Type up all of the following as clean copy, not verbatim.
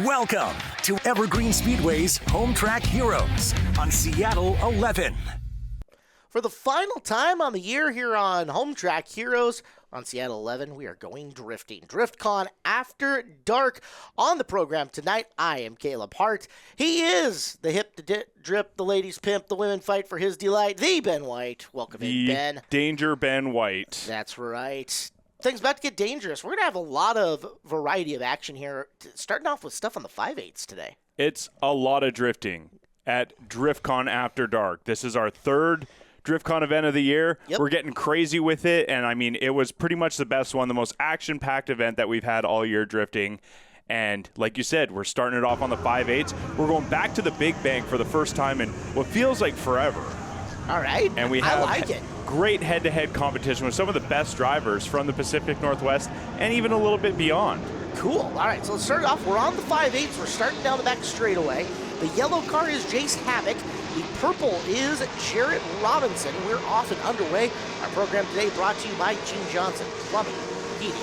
Welcome to Evergreen Speedway's Home Track Heroes on Seattle 11. For the final time on the year here on Home Track Heroes on Seattle 11, we are going drifting. DriftCon After Dark on the program tonight. I am Caleb Hart. He is the hip to drip, the ladies pimp, the women fight for his delight, the Ben White. Welcome in, Ben. Danger Ben White. That's right. Things about to get dangerous. We're going to have a lot of variety of action here, starting off with stuff on the 5/8s today. It's a lot of drifting at DriftCon After Dark. This is our third DriftCon event of the year. Yep. We're getting crazy with it, and I mean, it was pretty much the best one, the most action-packed event that we've had all year drifting. And like you said, we're starting it off on the 5/8s. We're going back to the Big Bank for the first time in what feels like forever. All right. And we have I like it. Great head-to-head competition with some of the best drivers from the Pacific Northwest and even a little bit beyond. Cool. All right, so let's start off. We're on the 5/8s. We're starting down the back straightaway. The yellow car is Jace Havoc. The purple is Jarrett Robinson. We're off and underway. Our program today brought to you by Gene Johnson. Plumbing, heating,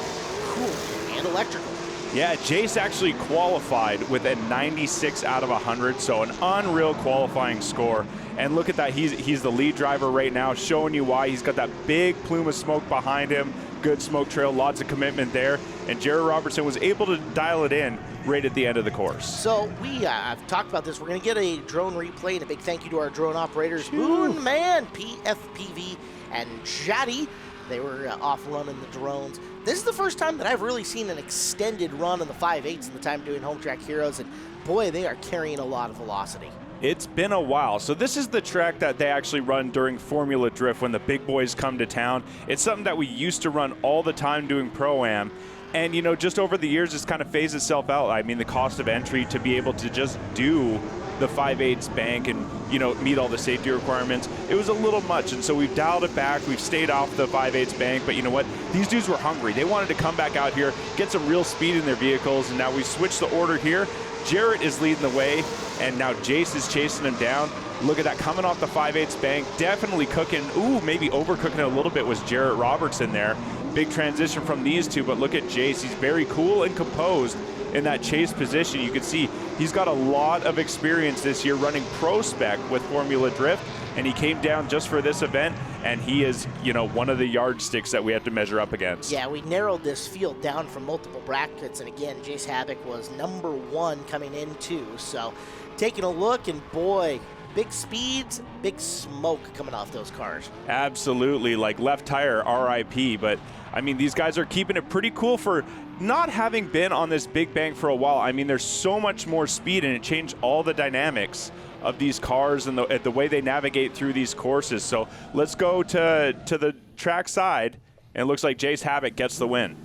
cooling, and electrical. Yeah, Jace actually qualified with a 96 out of 100, so an unreal qualifying score. And look at that, he's the lead driver right now, showing you why. He's got that big plume of smoke behind him, good smoke trail, lots of commitment there. And Jarrett Robertson was able to dial it in right at the end of the course. So I've talked about this. We're going to get a drone replay, and a big thank you to our drone operators, Moonman, PFPV, and Jaddy. They were off running the drones. This is the first time that I've really seen an extended run on the 5/8s in the time doing Home Track Heroes, and boy, they are carrying a lot of velocity. It's been a while. So this is the track that they actually run during Formula Drift when the big boys come to town. It's something that we used to run all the time doing Pro-Am. And, you know, just over the years, it's kind of phased itself out. I mean, the cost of entry to be able to just do the 5/8s bank and, you know, meet all the safety requirements, it was a little much. And so we've dialed it back. We've stayed off the 5/8s bank. But you know what? These dudes were hungry. They wanted to come back out here, get some real speed in their vehicles. And now we switched the order here. Jarrett is leading the way, and now Jace is chasing him down. Look at that, coming off the 5/8s bank, definitely cooking. Ooh, maybe overcooking it a little bit was Jarrett Robertson there. Big transition from these two, but look at Jace. He's very cool and composed in that chase position. You can see he's got a lot of experience this year running Pro Spec with Formula Drift, and he came down just for this event, and he is, you know, one of the yardsticks that we have to measure up against. Yeah, we narrowed this field down from multiple brackets, and again, Jace Havoc was number one coming in too. So taking a look, and boy, big speeds, big smoke coming off those cars. Absolutely, like left tire RIP, but I mean, these guys are keeping it pretty cool for not having been on this Big Bank for a while. I mean, there's so much more speed, and it changed all the dynamics of these cars and the way they navigate through these courses. So let's go to the track side, and it looks like Jace Havoc gets the win.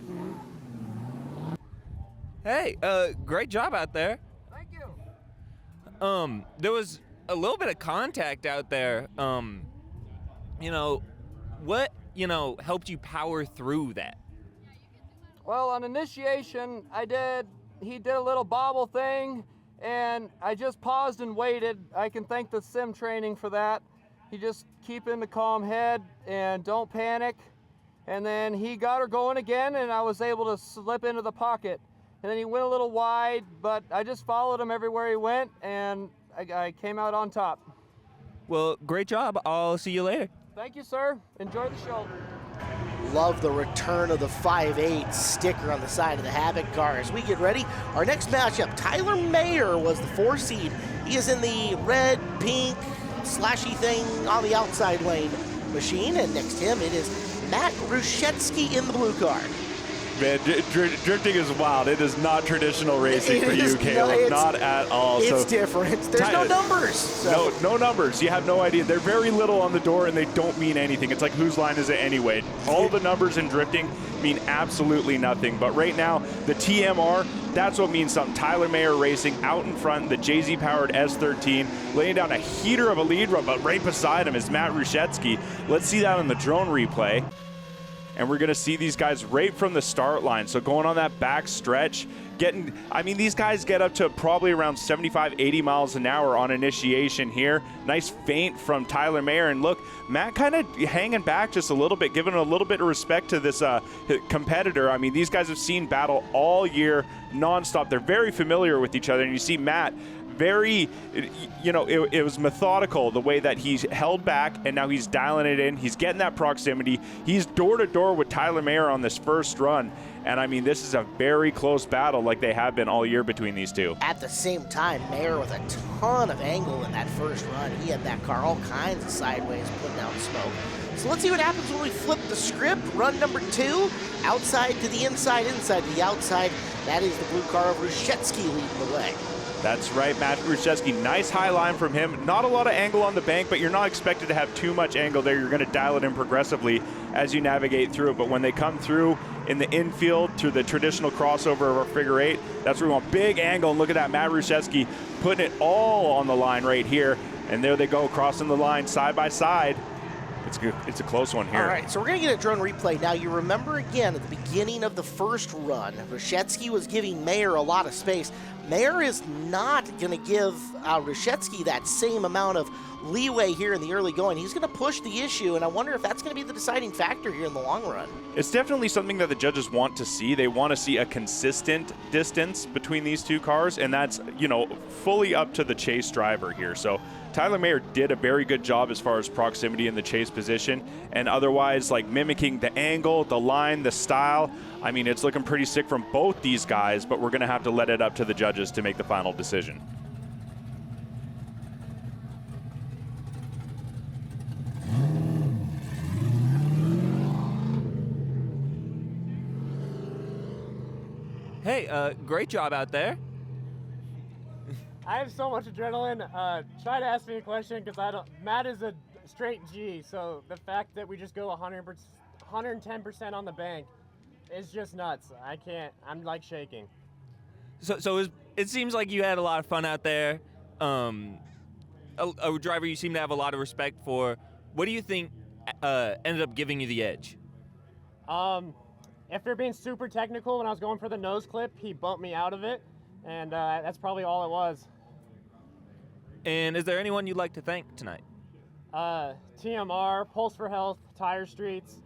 Hey, great job out there. Thank you. There was a little bit of contact out there. You know, what, helped you power through that? Well, on initiation, he did a little bobble thing, and I just paused and waited. I can thank the sim training for that. He just keep in the calm head and don't panic. And then he got her going again, and I was able to slip into the pocket. And then he went a little wide, but I just followed him everywhere he went, and I came out on top. Well, great job. I'll see you later. Thank you, sir. Enjoy the show. Love the return of the 5/8 sticker on the side of the Havoc car. As we get ready, our next matchup, Tyler Mayer was the 4 seed. He is in the red, pink, slashy thing on the outside lane machine, and next to him it is Matt Rushetsky in the blue car. Man, drifting is wild. It is not traditional racing for you, Caleb. Not at all. It's different. There's no numbers. So. No numbers. You have no idea. They're very little on the door, and they don't mean anything. It's like, whose line is it anyway? All the numbers in drifting mean absolutely nothing. But right now, the TMR, that's what means something. Tyler Mayer Racing out in front, the JZ-powered S13, laying down a heater of a lead run, but right beside him is Matt Rushetsky. Let's see that on the drone replay. and we're going to see these guys right from the start line. So going on that back stretch, these guys get up to probably around 75, 80 miles an hour on initiation here. Nice feint from Tyler Mayer. And look, Matt kind of hanging back just a little bit, giving a little bit of respect to this competitor. I mean, these guys have seen battle all year nonstop. They're very familiar with each other. And you see Matt very, it was methodical the way that he's held back, and now he's dialing it in. He's getting that proximity. He's door to door with Tyler Mayer on this first run. And I mean, this is a very close battle like they have been all year between these two. At the same time, Mayer with a ton of angle in that first run. He had that car all kinds of sideways putting out smoke. So let's see what happens when we flip the script. Run number 2, outside to the inside, inside to the outside. That is the blue car of Ruszewski leading the way. That's right, Matt Ruszewski. Nice high line from him. Not a lot of angle on the bank, but you're not expected to have too much angle there. You're going to dial it in progressively as you navigate through it. But when they come through in the infield through the traditional crossover of a figure 8, that's where we want big angle. And look at that, Matt Ruszewski putting it all on the line right here. And there they go, crossing the line side by side. It's good. It's a close one here. All right, so we're going to get a drone replay. Now, you remember again at the beginning of the first run, Ruszewski was giving Mayer a lot of space. Mayer is not going to give Ruszewski that same amount of leeway here in the early going. He's going to push the issue, and I wonder if that's going to be the deciding factor here in the long run. It's definitely something that the judges want to see. They want to see a consistent distance between these two cars, and that's, fully up to the chase driver here. So Tyler Mayer did a very good job as far as proximity in the chase position, and otherwise, like mimicking the angle, the line, the style. I mean, it's looking pretty sick from both these guys, but we're going to have to let it up to the judges to make the final decision. Hey, great job out there. I have so much adrenaline. Try to ask me a question because Matt is a straight G, so the fact that we just go 110% on the bank is just nuts. I can't. I'm like shaking. So it seems like you had a lot of fun out there. A driver you seem to have a lot of respect for. What do you think ended up giving you the edge? After being super technical when I was going for the nose clip, he bumped me out of it, and that's probably all it was. And is there anyone you'd like to thank tonight? TMR, Pulse for Health, Tire Streets,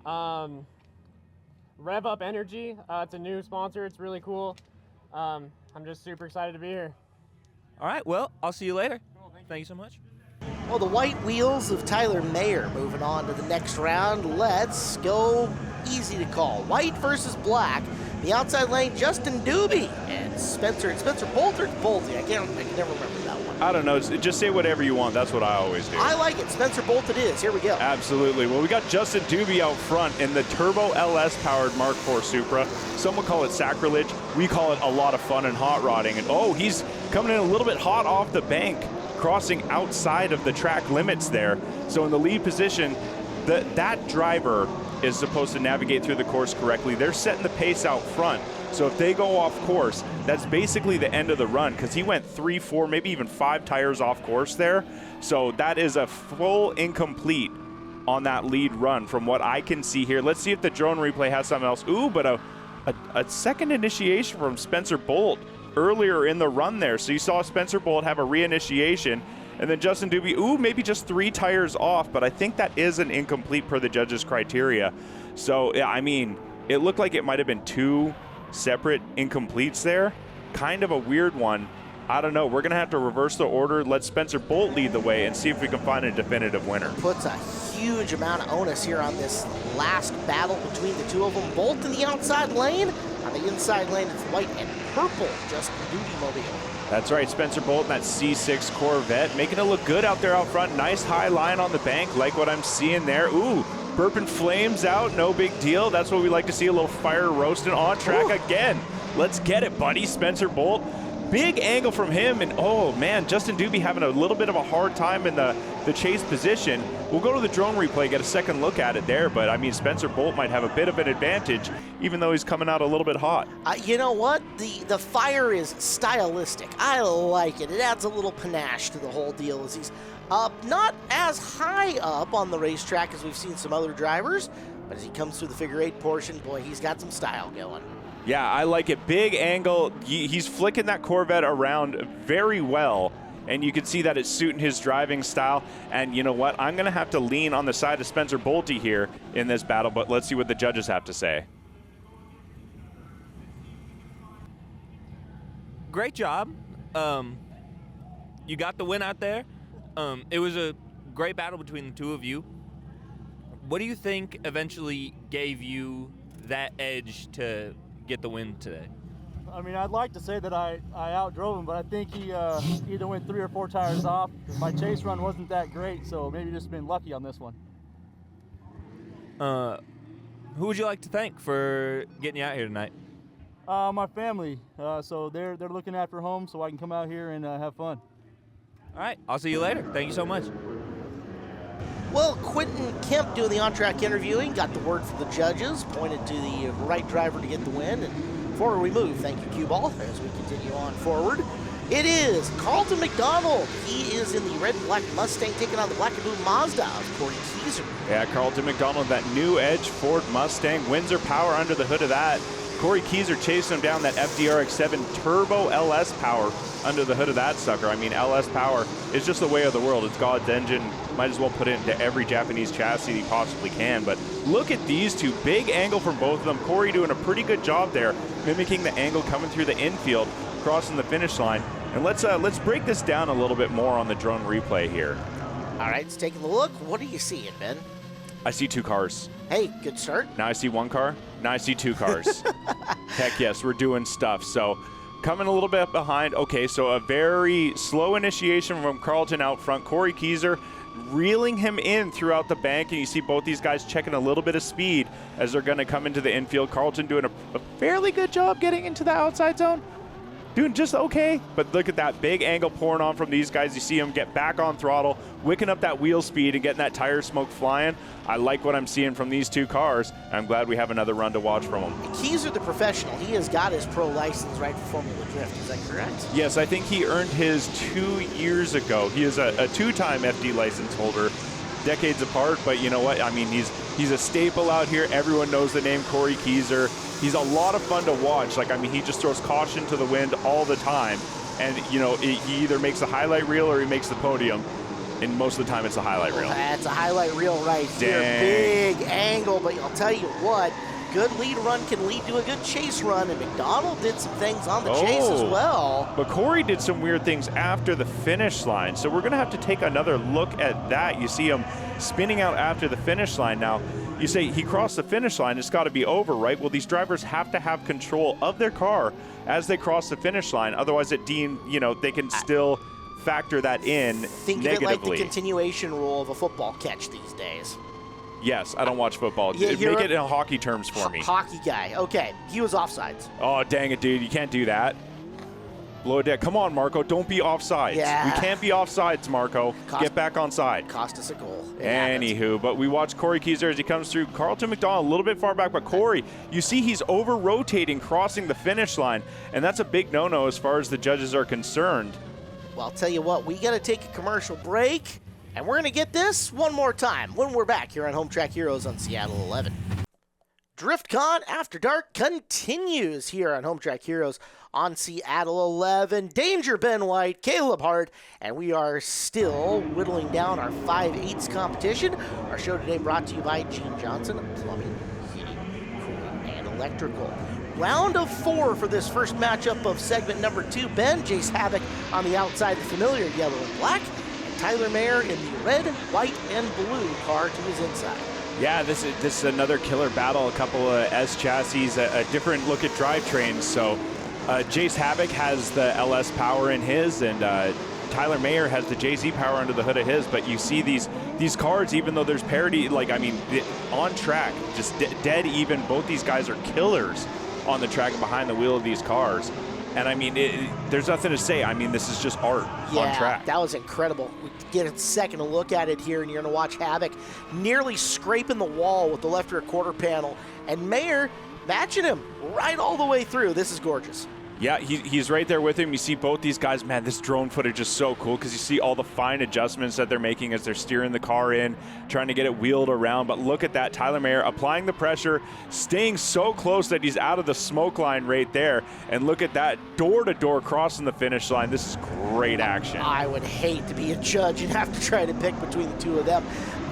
Rev Up Energy. It's a new sponsor. It's really cool. I'm just super excited to be here. All right, well, I'll see you later. Thank you so much. Well, the white wheels of Tyler Mayer moving on to the next round. Let's go easy to call. White versus black. The outside lane, Justin Doobie and Spencer Bolt or Bolty. I can never remember that one. I don't know. Just say whatever you want. That's what I always do. I like it. Spencer Bolt it is. Here we go. Absolutely. Well, we got Justin Doobie out front in the Turbo LS powered Mark IV Supra. Some would call it sacrilege. We call it a lot of fun and hot rodding. And he's coming in a little bit hot off the bank, crossing outside of the track limits there. So in the lead position, that driver is supposed to navigate through the course correctly. They're setting the pace out front. So if they go off course, that's basically the end of the run, because he went 3, 4, maybe even 5 tires off course there. So that is a full incomplete on that lead run from what I can see here. Let's see if the drone replay has something else. Ooh, but a second initiation from Spencer Bolt earlier in the run there. So you saw Spencer Bolt have a reinitiation. And then Justin Doobie, maybe just 3 tires off, but I think that is an incomplete per the judges' criteria. So, yeah, I mean, it looked like it might have been 2 separate incompletes there. Kind of a weird one. I don't know. We're going to have to reverse the order, let Spencer Bolt lead the way, and see if we can find a definitive winner. Puts a huge amount of onus here on this last battle between the two of them. Bolt in the outside lane. On the inside lane, it's white and purple, Justin Doobie mobile. That's right, Spencer Bolt in that C6 Corvette, making it look good out there out front. Nice high line on the bank, like what I'm seeing there. Ooh, burping flames out, no big deal. That's what we like to see, a little fire roasting on track again. Let's get it, buddy, Spencer Bolt. Big angle from him, and man, Justin Doobie having a little bit of a hard time in the chase position. We'll go to the drone replay, get a second look at it there, but I mean, Spencer Bolt might have a bit of an advantage, even though he's coming out a little bit hot. You know what? The fire is stylistic. I like it. It adds a little panache to the whole deal as he's not as high up on the racetrack as we've seen some other drivers, But as he comes through the figure 8 portion, boy, he's got some style going. Yeah, I like it. Big angle. He's flicking that Corvette around very well, and you can see that it's suiting his driving style. And you know what? I'm going to have to lean on the side of Spencer Bolte here in this battle, but let's see what the judges have to say. Great job. You got the win out there. It was a great battle between the two of you. What do you think eventually gave you that edge to get the win today? I mean, I'd like to say that I outdrove him, but I think he either went 3 or 4 tires off. My chase run wasn't that great, so maybe just been lucky on this one. Who would you like to thank for getting you out here tonight? My family, so they're looking after home, so I can come out here and have fun. All right, I'll see you later. Thank you so much. Well, Quentin Kemp doing the on-track interviewing, got the word from the judges, pointed to the right driver to get the win, and forward we move. Thank you, Cue Ball, as we continue on forward. It is Carlton McDonald. He is in the red and black Mustang, taking on the black and blue Mazda of Corey Kieser. Yeah, Carlton McDonald, that new Edge Ford Mustang, Windsor power under the hood of that. Corey Kieser chasing him down, that FDRX7 Turbo LS power under the hood of that sucker. I mean, LS power is just the way of the world. It's God's engine. Might as well put it into every Japanese chassis he possibly can. But look at these two. Big angle from both of them. Corey doing a pretty good job there, mimicking the angle coming through the infield, crossing the finish line. And let's break this down a little bit more on the drone replay here. All right, let's take a look. What are you seeing, Ben? I see 2 cars. Hey, good start. Now I see 1 car. Now I see 2 cars. Heck yes, we're doing stuff. So coming a little bit behind. Okay, so a very slow initiation from Carlton out front. Corey Kieser reeling him in throughout the bank, and you see both these guys checking a little bit of speed as they're going to come into the infield. Carlton doing a fairly good job getting into the outside zone. Doing just okay, but look at that big angle pouring on from these guys. You see them get back on throttle, wicking up that wheel speed and getting that tire smoke flying. I like what I'm seeing from these 2 cars. I'm glad we have another run to watch from them. Kieser, the professional, he has got his pro license right for Formula Drift. Is that correct? Yes, I think he earned his 2 years ago. He is a 2-time FD license holder, decades apart, but you know what? I mean, he's a staple out here. Everyone knows the name Corey Kieser. He's a lot of fun to watch. Like, I mean, he just throws caution to the wind all the time. And, you know, he either makes the highlight reel or he makes the podium. And most of the time it's a highlight reel. That's a highlight reel right here. Dang. Big angle, but I'll tell you what, good lead run can lead to a good chase run, and McDonald did some things on the chase as well. But Corey did some weird things after the finish line, so we're going to have to take another look at that. You see him spinning out after the finish line. Now, you say he crossed the finish line, it's got to be over, right? Well, these drivers have to have control of their car as they cross the finish line. Otherwise, they can still factor that in Think negatively. of it like the continuation rule of a football catch these days. Yes, I don't watch football. Yeah, Make it in hockey terms for me. Hockey guy. Okay, he was offsides. Oh, dang it, dude. You can't do that. Blow it down. Come on, Marco. Don't be offsides. Yeah. We can't be offsides, Marco. Get back on side. Cost us a goal. It happens. Anywho, but we watch Corey Kieser as he comes through. Carlton McDonald a little bit far back, but Corey, you see he's over-rotating, crossing the finish line, and that's a big no-no as far as the judges are concerned. Well, I'll tell you what, we got to take a commercial break, and we're going to get this one more time when we're back here on Home Track Heroes on Seattle 11. DriftCon After Dark continues here on Home Track Heroes on Seattle 11. Danger Ben White, Caleb Hart, and we are still whittling down our 5/8 competition. Our show today brought to you by Gene Johnson, Plumbing, Heating, Cooling, and Electrical. Round of 4 for this first matchup of segment number 2. Ben, Jace Havoc on the outside, the familiar yellow and black, and Tyler Mayer in the red, white, and blue car to his inside. Yeah, this is another killer battle. A couple of S chassis, a different look at drivetrains. So Jace Havoc has the LS power in his, and Tyler Mayer has the JZ power under the hood of his. But you see these cars, even though there's parity, like, I mean, on track, just dead even. Both these guys are killers on the track behind the wheel of these cars. And I mean, there's nothing to say. I mean, this is just art on track. Yeah, that was incredible. We get a second to look at it here, and you're going to watch Havoc nearly scraping the wall with the left rear quarter panel, and Mayer matching him right all the way through. This is gorgeous. Yeah, he's right there with him. You see both these guys. Man, this drone footage is so cool because you see all the fine adjustments that they're making as they're steering the car in, trying to get it wheeled around. But look at that, Tyler Mayer applying the pressure, staying so close that he's out of the smoke line right there. And look at that, door-to-door crossing the finish line. This is great action. I would hate to be a judge and have to try to pick between the two of them.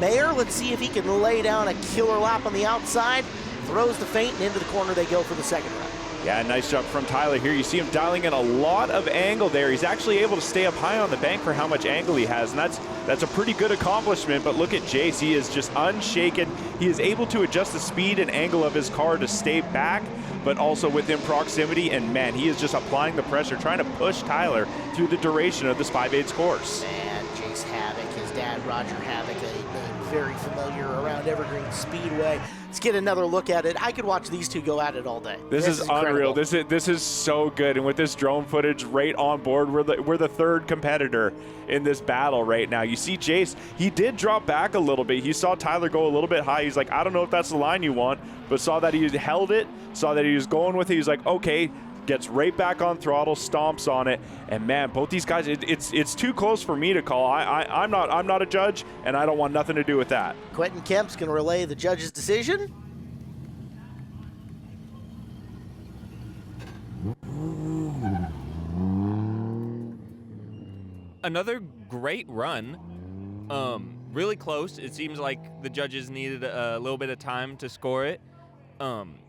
Mayer, let's see if he can lay down a killer lap on the outside. Throws the feint, and into the corner they go for the second run. Yeah, nice job from Tyler here. You see him dialing in a lot of angle there. He's actually able to stay up high on the bank for how much angle he has, and that's a pretty good accomplishment. But look at Jace. He is just unshaken. He is able to adjust the speed and angle of his car to stay back, but also within proximity. And, man, he is just applying the pressure, trying to push Tyler through the duration of this 5/8 course. Man, Jace Havoc, his dad, Roger Havoc, a name very familiar around Evergreen Speedway. Let's get another look at it. I could watch these two go at it all day. This is unreal. incredible. This is so good. And with this drone footage right on board, we're the third competitor in this battle right now. You see Jace, he did drop back a little bit. He saw Tyler go a little bit high. He's like, I don't know if that's the line you want, but saw that he held it, saw that he was going with it. He's like, okay, gets right back on throttle, stomps on it, and man, both these guys, it's too close for me to call. I'm not a judge, and I don't want nothing to do with that. Quentin Kemp's going to relay the judge's decision. Another great run. Really close. It seems like the judges needed a little bit of time to score it.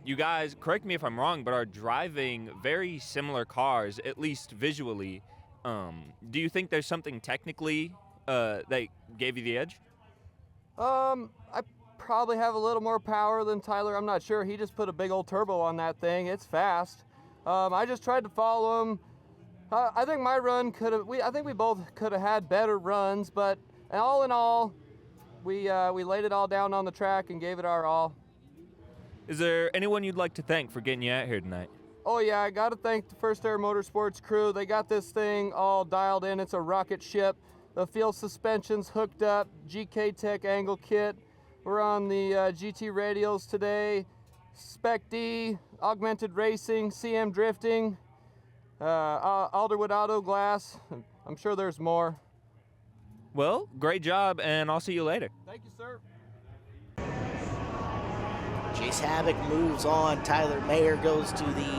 You guys, correct me if I'm wrong, but are driving very similar cars, at least visually. Do you think there's something technically that gave you the edge? I probably have a little more power than Tyler. I'm not sure. He just put a big old turbo on that thing. It's fast. I just tried to follow him. I think my run I think we both could have had better runs, but all in all, we laid it all down on the track and gave it our all. Is there anyone you'd like to thank for getting you out here tonight? Oh yeah, I got to thank the First Air Motorsports crew. They got this thing all dialed in. It's a rocket ship. The field suspension's hooked up. GK Tech angle kit. We're on the GT radials today. Spec D, Augmented Racing, CM Drifting, Alderwood Auto Glass. I'm sure there's more. Well, great job, and I'll see you later. Thank you, sir. Jace Havoc moves on. Tyler Mayer goes to the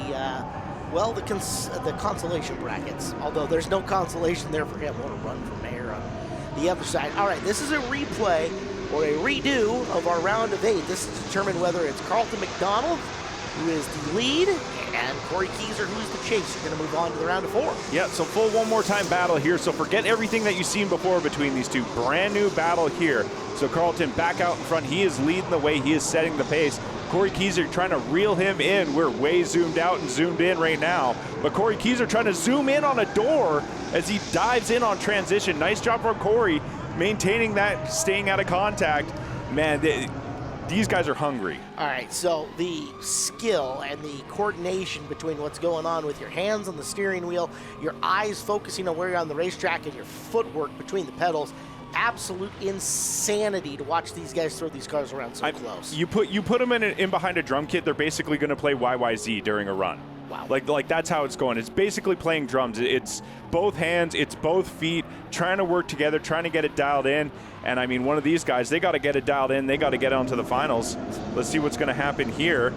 consolation brackets. Although there's no consolation there for him. What a run for Mayer on the other side. All right, this is a replay or a redo of our round of 8. This is to determine whether it's Carlton McDonald, who is the lead, and Corey Kieser, who's the chase. You're going to move on to the round of 4. Yeah, so full one more time battle here. So forget everything that you've seen before between these two. Brand new battle here. So Carlton back out in front. He is leading the way. He is setting the pace. Corey Kieser trying to reel him in. We're way zoomed out and zoomed in right now. But Corey Kieser trying to zoom in on a door as he dives in on transition. Nice job from Corey, maintaining that, staying out of contact. Man, these guys are hungry. All right, so the skill and the coordination between what's going on with your hands on the steering wheel, your eyes focusing on where you're on the racetrack, and your footwork between the pedals, absolute insanity to watch these guys throw these cars around so close. You put them in behind a drum kit, they're basically going to play YYZ during a run. Wow. Like that's how it's going. It's basically playing drums. It's both hands, it's both feet, trying to work together, trying to get it dialed in. And I mean, one of these guys, they got to get it dialed in. They got to get onto the finals. Let's see what's going to happen here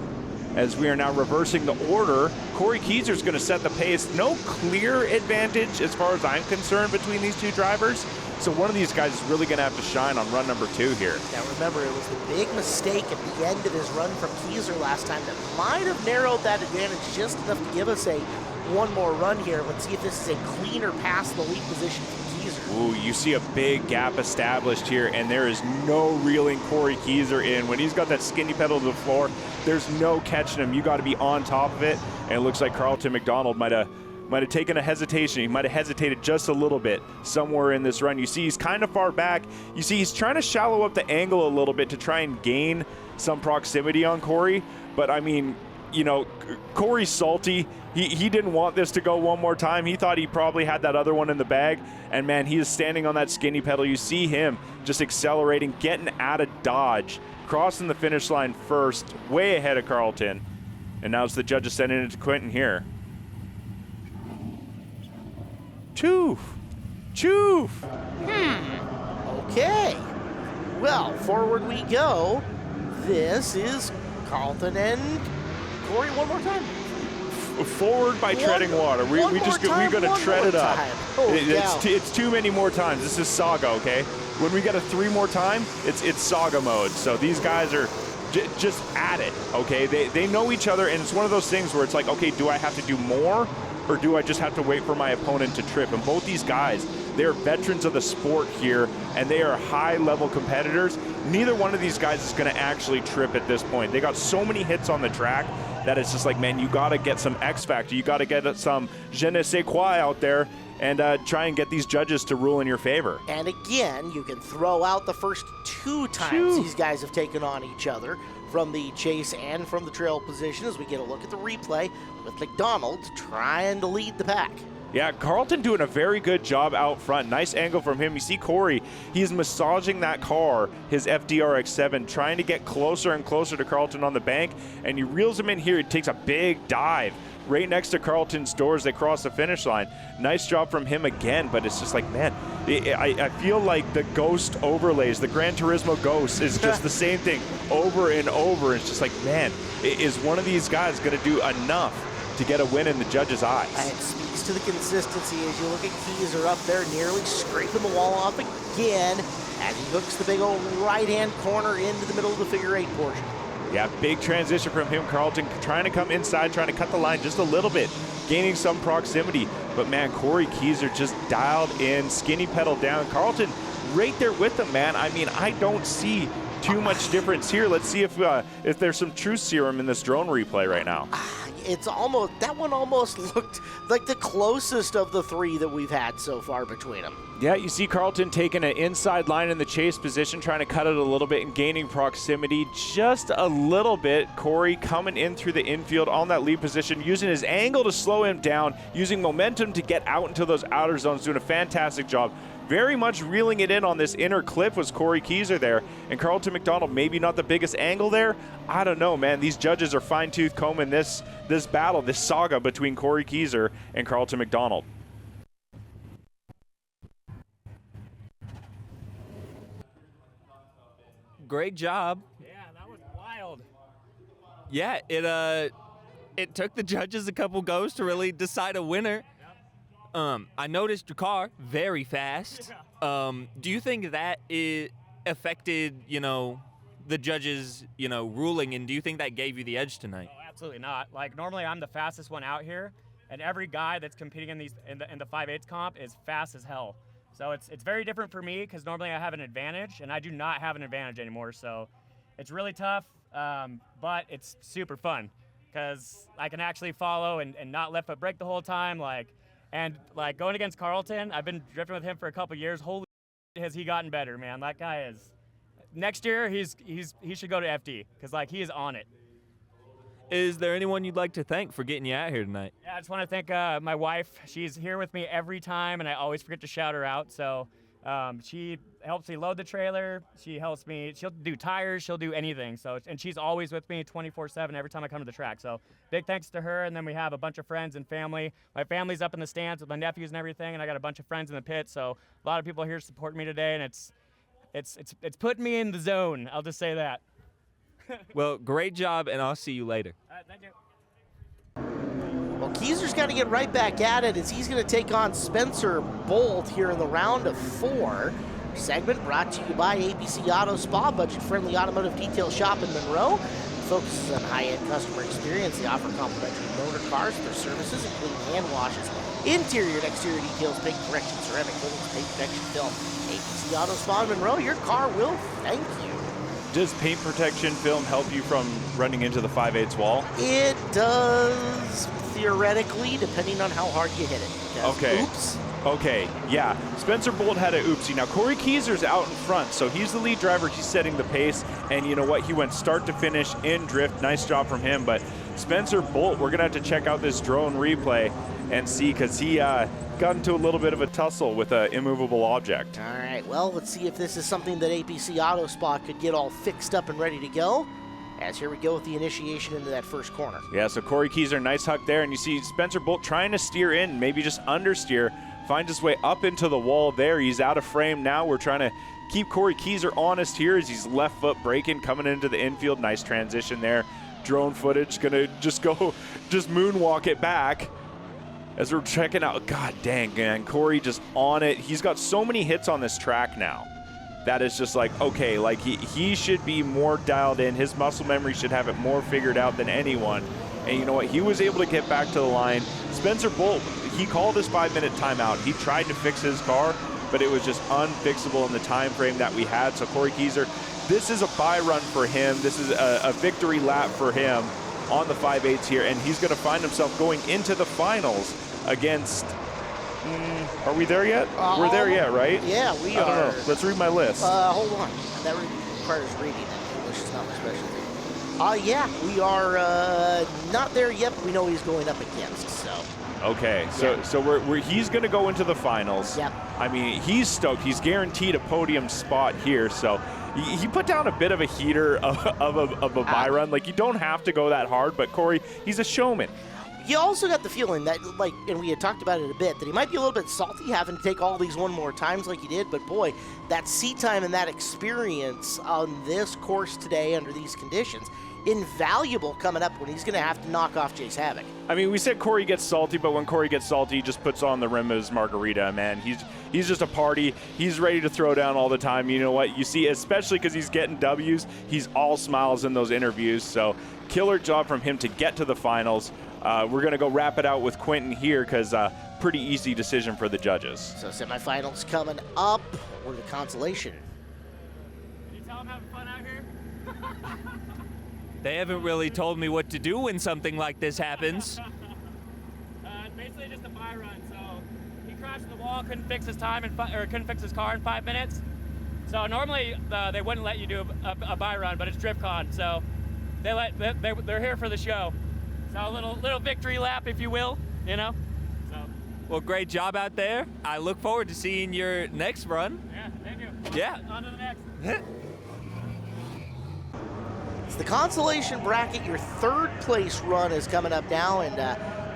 as we are now reversing the order. Corey Kieser's going to set the pace. No clear advantage as far as I'm concerned between these two drivers. So one of these guys is really going to have to shine on run number 2 here. Now remember, it was the big mistake at the end of his run from Kieser last time that might have narrowed that advantage just enough to give us one more run here. Let's see if this is a cleaner pass in the lead position for Kieser. Ooh, you see a big gap established here, and there is no reeling Corey Kieser in. When he's got that skinny pedal to the floor, there's no catching him. You got to be on top of it, and it looks like Carlton McDonald might have taken a hesitation. He might have hesitated just a little bit somewhere in this run. You see he's kind of far back. You see he's trying to shallow up the angle a little bit to try and gain some proximity on Corey. But, I mean, you know, Corey's salty. He didn't want this to go one more time. He thought he probably had that other one in the bag. And, man, he is standing on that skinny pedal. You see him just accelerating, getting out of dodge, crossing the finish line first, way ahead of Carlton. And now it's the judges sending it to Quentin here. Choof. Choof. Okay. Well, forward we go. This is Carlton and Corey one more time. Forward by treading water. We one just more time, we're gonna one tread more it up. time. Holy cow. It's too many more times. This is saga, okay? When we get a 3 more time, it's saga mode. So these guys are just at it, okay? They know each other, and it's one of those things where it's like, okay, do I have to do more, or do I just have to wait for my opponent to trip? And both these guys, they're veterans of the sport here, and they are high-level competitors. Neither one of these guys is going to actually trip at this point. They got so many hits on the track that it's just like, man, you got to get some X factor. You got to get some je ne sais quoi out there and try and get these judges to rule in your favor. And again, you can throw out the first 2 times these guys have taken on each other from the chase and from the trail position as we get a look at the replay with McDonald trying to lead the pack. Yeah, Carlton doing a very good job out front. Nice angle from him. You see Corey, he's massaging that car, his FDRX7, trying to get closer and closer to Carlton on the bank, and he reels him in here. He takes a big dive right next to Carlton's doors. They cross the finish line. Nice job from him again, but it's just like, man, I feel like the Ghost overlays, the Gran Turismo Ghost is just the same thing over and over. It's just like, man, is one of these guys going to do enough to get a win in the judges' eyes? And it speaks to the consistency as you look at Keyser up there, nearly scraping the wall off again as he hooks the big old right-hand corner into the middle of the figure 8 portion. Yeah, big transition from him. Carlton trying to come inside, trying to cut the line just a little bit, gaining some proximity. But, man, Corey Keyser just dialed in, skinny pedal down. Carlton right there with him, man. I mean, I don't see too much difference here. Let's see if there's some truth serum in this drone replay right now. It's almost, that one almost looked like the closest of the 3 that we've had so far between them. Yeah, you see Carlton taking an inside line in the chase position, trying to cut it a little bit and gaining proximity just a little bit. Corey coming in through the infield on that lead position, using his angle to slow him down, using momentum to get out into those outer zones, doing a fantastic job. Very much reeling it in on this inner cliff was Corey Keyser there. And Carlton McDonald, maybe not the biggest angle there. I don't know, man. These judges are fine-tooth combing this battle, this saga between Corey Keyser and Carlton McDonald. Great job. Yeah, that was wild. Yeah, it took the judges a couple goes to really decide a winner. I noticed your car very fast. Do you think that it affected, the judges, ruling, and do you think that gave you the edge tonight? Oh, absolutely not. Like, normally I'm the fastest one out here, and every guy that's competing in the 5/8 comp is fast as hell. So it's very different for me because normally I have an advantage, and I do not have an advantage anymore. So it's really tough, but it's super fun because I can actually follow and not left foot brake the whole time. And going against Carlton, I've been drifting with him for a couple years. Holy shit, has he gotten better, man. That guy is. Next year, he should go to FD because, he is on it. Is there anyone you'd like to thank for getting you out here tonight? Yeah, I just want to thank my wife. She's here with me every time, and I always forget to shout her out. So she helps me load the trailer. She helps me. She'll do tires. She'll do anything. And she's always with me 24/7 every time I come to the track. So big thanks to her. And then we have a bunch of friends and family. My family's up in the stands with my nephews and everything, and I got a bunch of friends in the pit. So a lot of people here supporting me today, and it's putting me in the zone. I'll just say that. Well, great job, and I'll see you later. All right, thank you. Well, Keyser's got to get right back at it as he's going to take on Spencer Bolt here in the round of 4. Segment brought to you by ABC Auto Spa, budget-friendly automotive detail shop in Monroe. Focuses on high-end customer experience. They offer complimentary motor cars with their services, including hand washes, interior and exterior details, paint correction, ceramic coatings, paint protection film. ABC Auto Spa in Monroe, your car will thank you. Does paint protection film help you from running into the 5/8 wall? It does, theoretically, depending on how hard you hit it. Because, Okay. oops. Okay, yeah. Spencer Bolt had a oopsie. Now, Corey Keyser's out in front, so he's the lead driver. He's setting the pace, and you know what? He went start to finish in drift. Nice job from him, but Spencer Bolt, we're going to have to check out this drone replay and see, because he got into a little bit of a tussle with an immovable object. All right, well, let's see if this is something that ABC Auto Spa could get all fixed up and ready to go. As here we go with the initiation into that first corner. Yeah, so Corey Keyser, nice huck there, and you see Spencer Bolt trying to steer in, maybe just understeer, finds his way up into the wall there. He's out of frame now. We're trying to keep Corey Keyser honest here as he's left foot braking, coming into the infield. Nice transition there. Drone footage, gonna just moonwalk it back as we're checking out. God dang, man, Corey just on it. He's got so many hits on this track now. That is just like, okay, like he should be more dialed in. His muscle memory should have it more figured out than anyone. And you know what? He was able to get back to the line. Spencer Bolt, he called his 5-minute timeout. He tried to fix his car, but it was just unfixable in the time frame that we had. So Corey Keyser, this is a bye run for him. This is a victory lap for him on the 5/8s here, and he's going to find himself going into the finals against. Are we there yet? We're there yet, right? Yeah, we I are. don't know. Let's read my list. Hold on. That requires reading. English is not my specialty. Yeah, we are not there yet, but we know he's going up against, so. Okay, so he's going to go into the finals. Yep. I mean, he's stoked. He's guaranteed a podium spot here, so he put down a bit of a heater of a bye run. Like, you don't have to go that hard, but Corey, he's a showman. You also got the feeling that, like, and we had talked about it a bit, that he might be a little bit salty having to take all these one more times like he did, but boy, that seat time and that experience on this course today under these conditions, invaluable coming up when he's going to have to knock off Jace Havoc. I mean, we said Corey gets salty, but when Corey gets salty, he just puts on the rim of his margarita, man. He's just a party. He's ready to throw down all the time. You know what? You see, especially because he's getting W's, he's all smiles in those interviews. So killer job from him to get to the finals. We're going to go wrap it out with Quentin here because pretty easy decision for the judges. So semifinals coming up, or the consolation. Can you tell I'm having fun out here? They haven't really told me what to do when something like this happens. Basically just a bye run. So he crashed the wall, couldn't fix his time or couldn't fix his car in 5 minutes. So normally they wouldn't let you do a bye run, but it's DriftCon, so they're here for the show. So a little victory lap, if you will, you know. So. Well, great job out there. I look forward to seeing your next run. Yeah, thank you. Yeah. On to the next. It's the consolation bracket. Your third place run is coming up now, and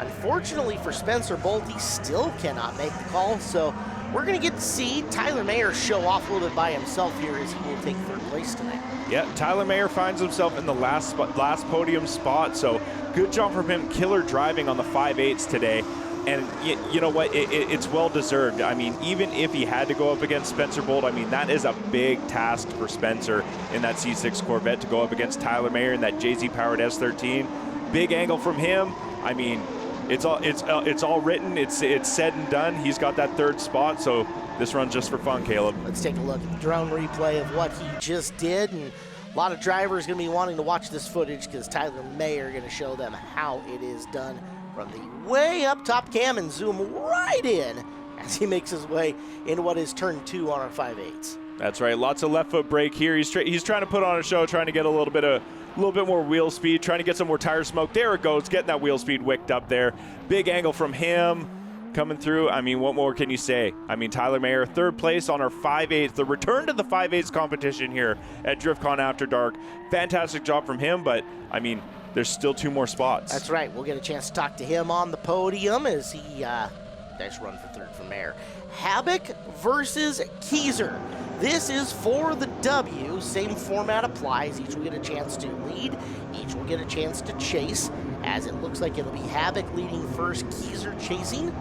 unfortunately for Spencer Bolt, he still cannot make the call. So we're going to get to see Tyler Mayer show off a little bit by himself here as he will take third place tonight. Yeah, Tyler Mayer finds himself in the last podium spot, so good job from him. Killer driving on the 5/8s today. And you know what? It's well-deserved. I mean, even if he had to go up against Spencer Bolt, I mean, that is a big task for Spencer in that C6 Corvette to go up against Tyler Mayer in that JZ-powered S13. Big angle from him. I mean, it's all written. It's said and done. He's got that third spot, so this run's just for fun, Caleb. Let's take a look at the drone replay of what he just did. And a lot of drivers going to be wanting to watch this footage because Tyler Mayer going to show them how it is done from the way up top cam and zoom right in as he makes his way into what is turn 2 on our 5/8s. That's right. Lots of left foot brake here. He's trying to put on a show, trying to get a little bit more wheel speed, trying to get some more tire smoke. There it goes, getting that wheel speed wicked up there. Big angle from him coming through. I mean, what more can you say? I mean, Tyler Mayer, third place on our 5/8s. The return to the 5/8s competition here at DriftCon After Dark. Fantastic job from him, but I mean, there's still 2 more spots. That's right. We'll get a chance to talk to him on the podium as he nice run for third for Mayer. Havoc versus Keyser. This is for the W. Same format applies. Each will get a chance to lead. Each will get a chance to chase, as it looks like it'll be Havoc leading first, Keyser chasing.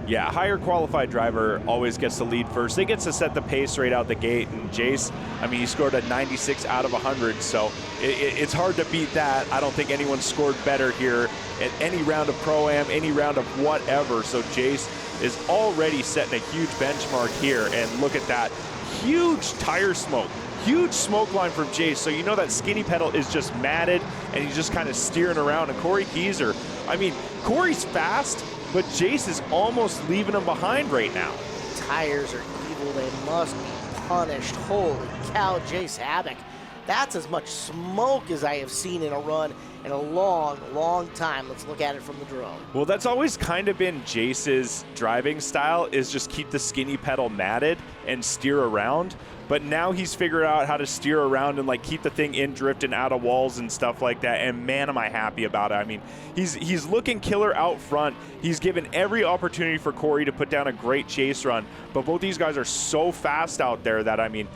Yeah, a higher qualified driver always gets to lead first. They get to set the pace right out the gate. And Jace, I mean, he scored a 96 out of 100, so it's hard to beat that. I don't think anyone scored better here at any round of Pro-Am, any round of whatever. So Jace is already setting a huge benchmark here. And look at that, huge tire smoke. Huge smoke line from Jace, so you know that skinny pedal is just matted, and he's just kind of steering around. And Corey Keyser, I mean, Corey's fast, but Jace is almost leaving him behind right now. Tires are evil. They must be punished. Holy cow, Jace Havoc. That's as much smoke as I have seen in a run in a long, long time. Let's look at it from the drone. Well, that's always kind of been Jace's driving style, is just keep the skinny pedal matted and steer around. But now he's figured out how to steer around and like keep the thing in drift and out of walls and stuff like that. And man, am I happy about it. I mean, he's looking killer out front. He's given every opportunity for Corey to put down a great chase run. But both these guys are so fast out there that, I mean,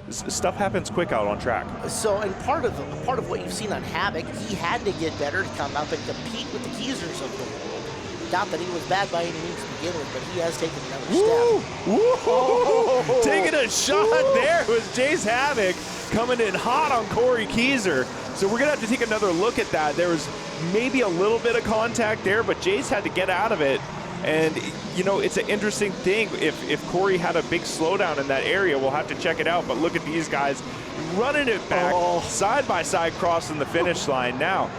stuff happens quick out on track. So, and part of what you've seen on Havoc, he had to get better to come up and compete with the Keezers of the world. Not that he was bad by any means to begin with, but he has taken another step. Woo! Taking a shot there was Jace Havoc coming in hot on Corey Keezer. So we're going to have to take another look at that. There was maybe a little bit of contact there, but Jace had to get out of it. And, you know, it's an interesting thing. If Corey had a big slowdown in that area, we'll have to check it out. But look at these guys running it back side by side, crossing the finish line now.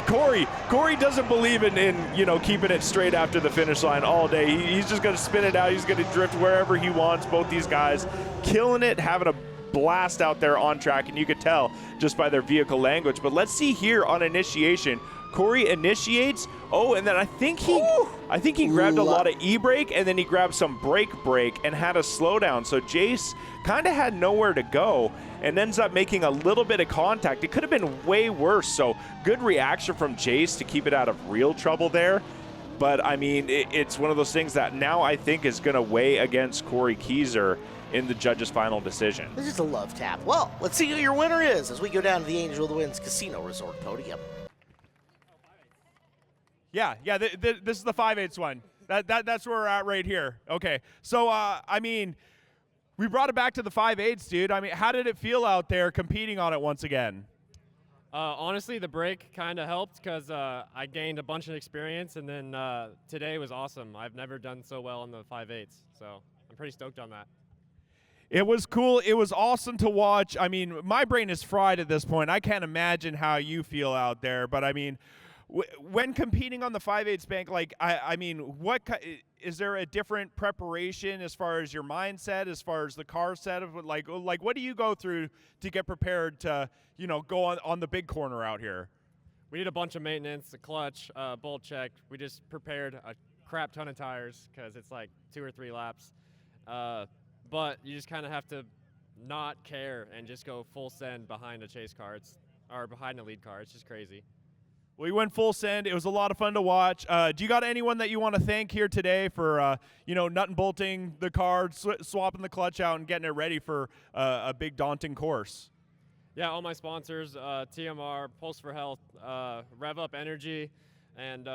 Corey doesn't believe in you know, keeping it straight after the finish line all day. He's just going to spin it out. He's going to drift wherever he wants. Both these guys killing it, having a blast out there on track, and you could tell just by their vehicle language. But let's see here on initiation. Corey initiates. Oh, and then I think he grabbed a lot of e-brake, and then he grabbed some brake and had a slowdown. So Jace kind of had nowhere to go and ends up making a little bit of contact. It could have been way worse. So good reaction from Jace to keep it out of real trouble there. But I mean, it's one of those things that now I think is going to weigh against Corey Keezer in the judge's final decision. This is a love tap. Well, let's see who your winner is as we go down to the Angel of the Winds Casino Resort podium. Yeah, this is the 5/8 one. That's where we're at right here. Okay, so, I mean, we brought it back to the 5/8, dude. I mean, how did it feel out there competing on it once again? Honestly, the break kind of helped because I gained a bunch of experience, and then today was awesome. I've never done so well on the 5/8, so I'm pretty stoked on that. It was cool. It was awesome to watch. I mean, my brain is fried at this point. I can't imagine how you feel out there, but I mean, when competing on the 5/8 bank, like, I mean, is there a different preparation as far as your mindset, as far as the car setup? Like what do you go through to get prepared to, you know, go on the big corner out here? We did a bunch of maintenance, a clutch, bolt check. We just prepared a crap ton of tires because it's like 2 or 3 laps. But you just kind of have to not care and just go full send behind a chase car, or behind a lead car. It's just crazy. Well, you went full send. It was a lot of fun to watch. Do you got anyone that you want to thank here today for, you know, nut and bolting the car, swapping the clutch out, and getting it ready for a big, daunting course? Yeah, all my sponsors, TMR, Pulse for Health, Rev Up Energy, and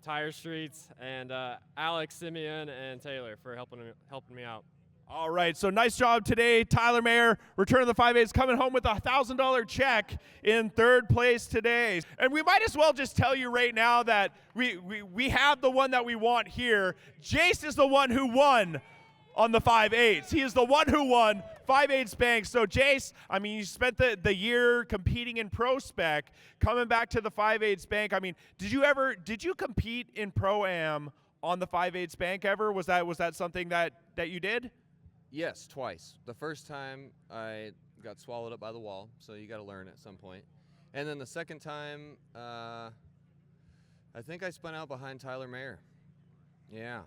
Tire Streets, and Alex, Simeon, and Taylor for helping me out. All right, so nice job today, Tyler Mayer. Return of the 5/8, coming home with a $1,000 check in 3rd place today. And we might as well just tell you right now that we have the one that we want here. Jace is the one who won on the 5/8. He is the one who won 5/8 bank. So Jace, I mean, you spent the year competing in Pro Spec, coming back to the 5/8 bank. I mean, did you compete in Pro-Am on the 5/8 bank ever? Was that something that you did? Yes, twice. The first time I got swallowed up by the wall, so you got to learn at some point. And then the second time, I think I spun out behind Tyler Mayer. Yeah.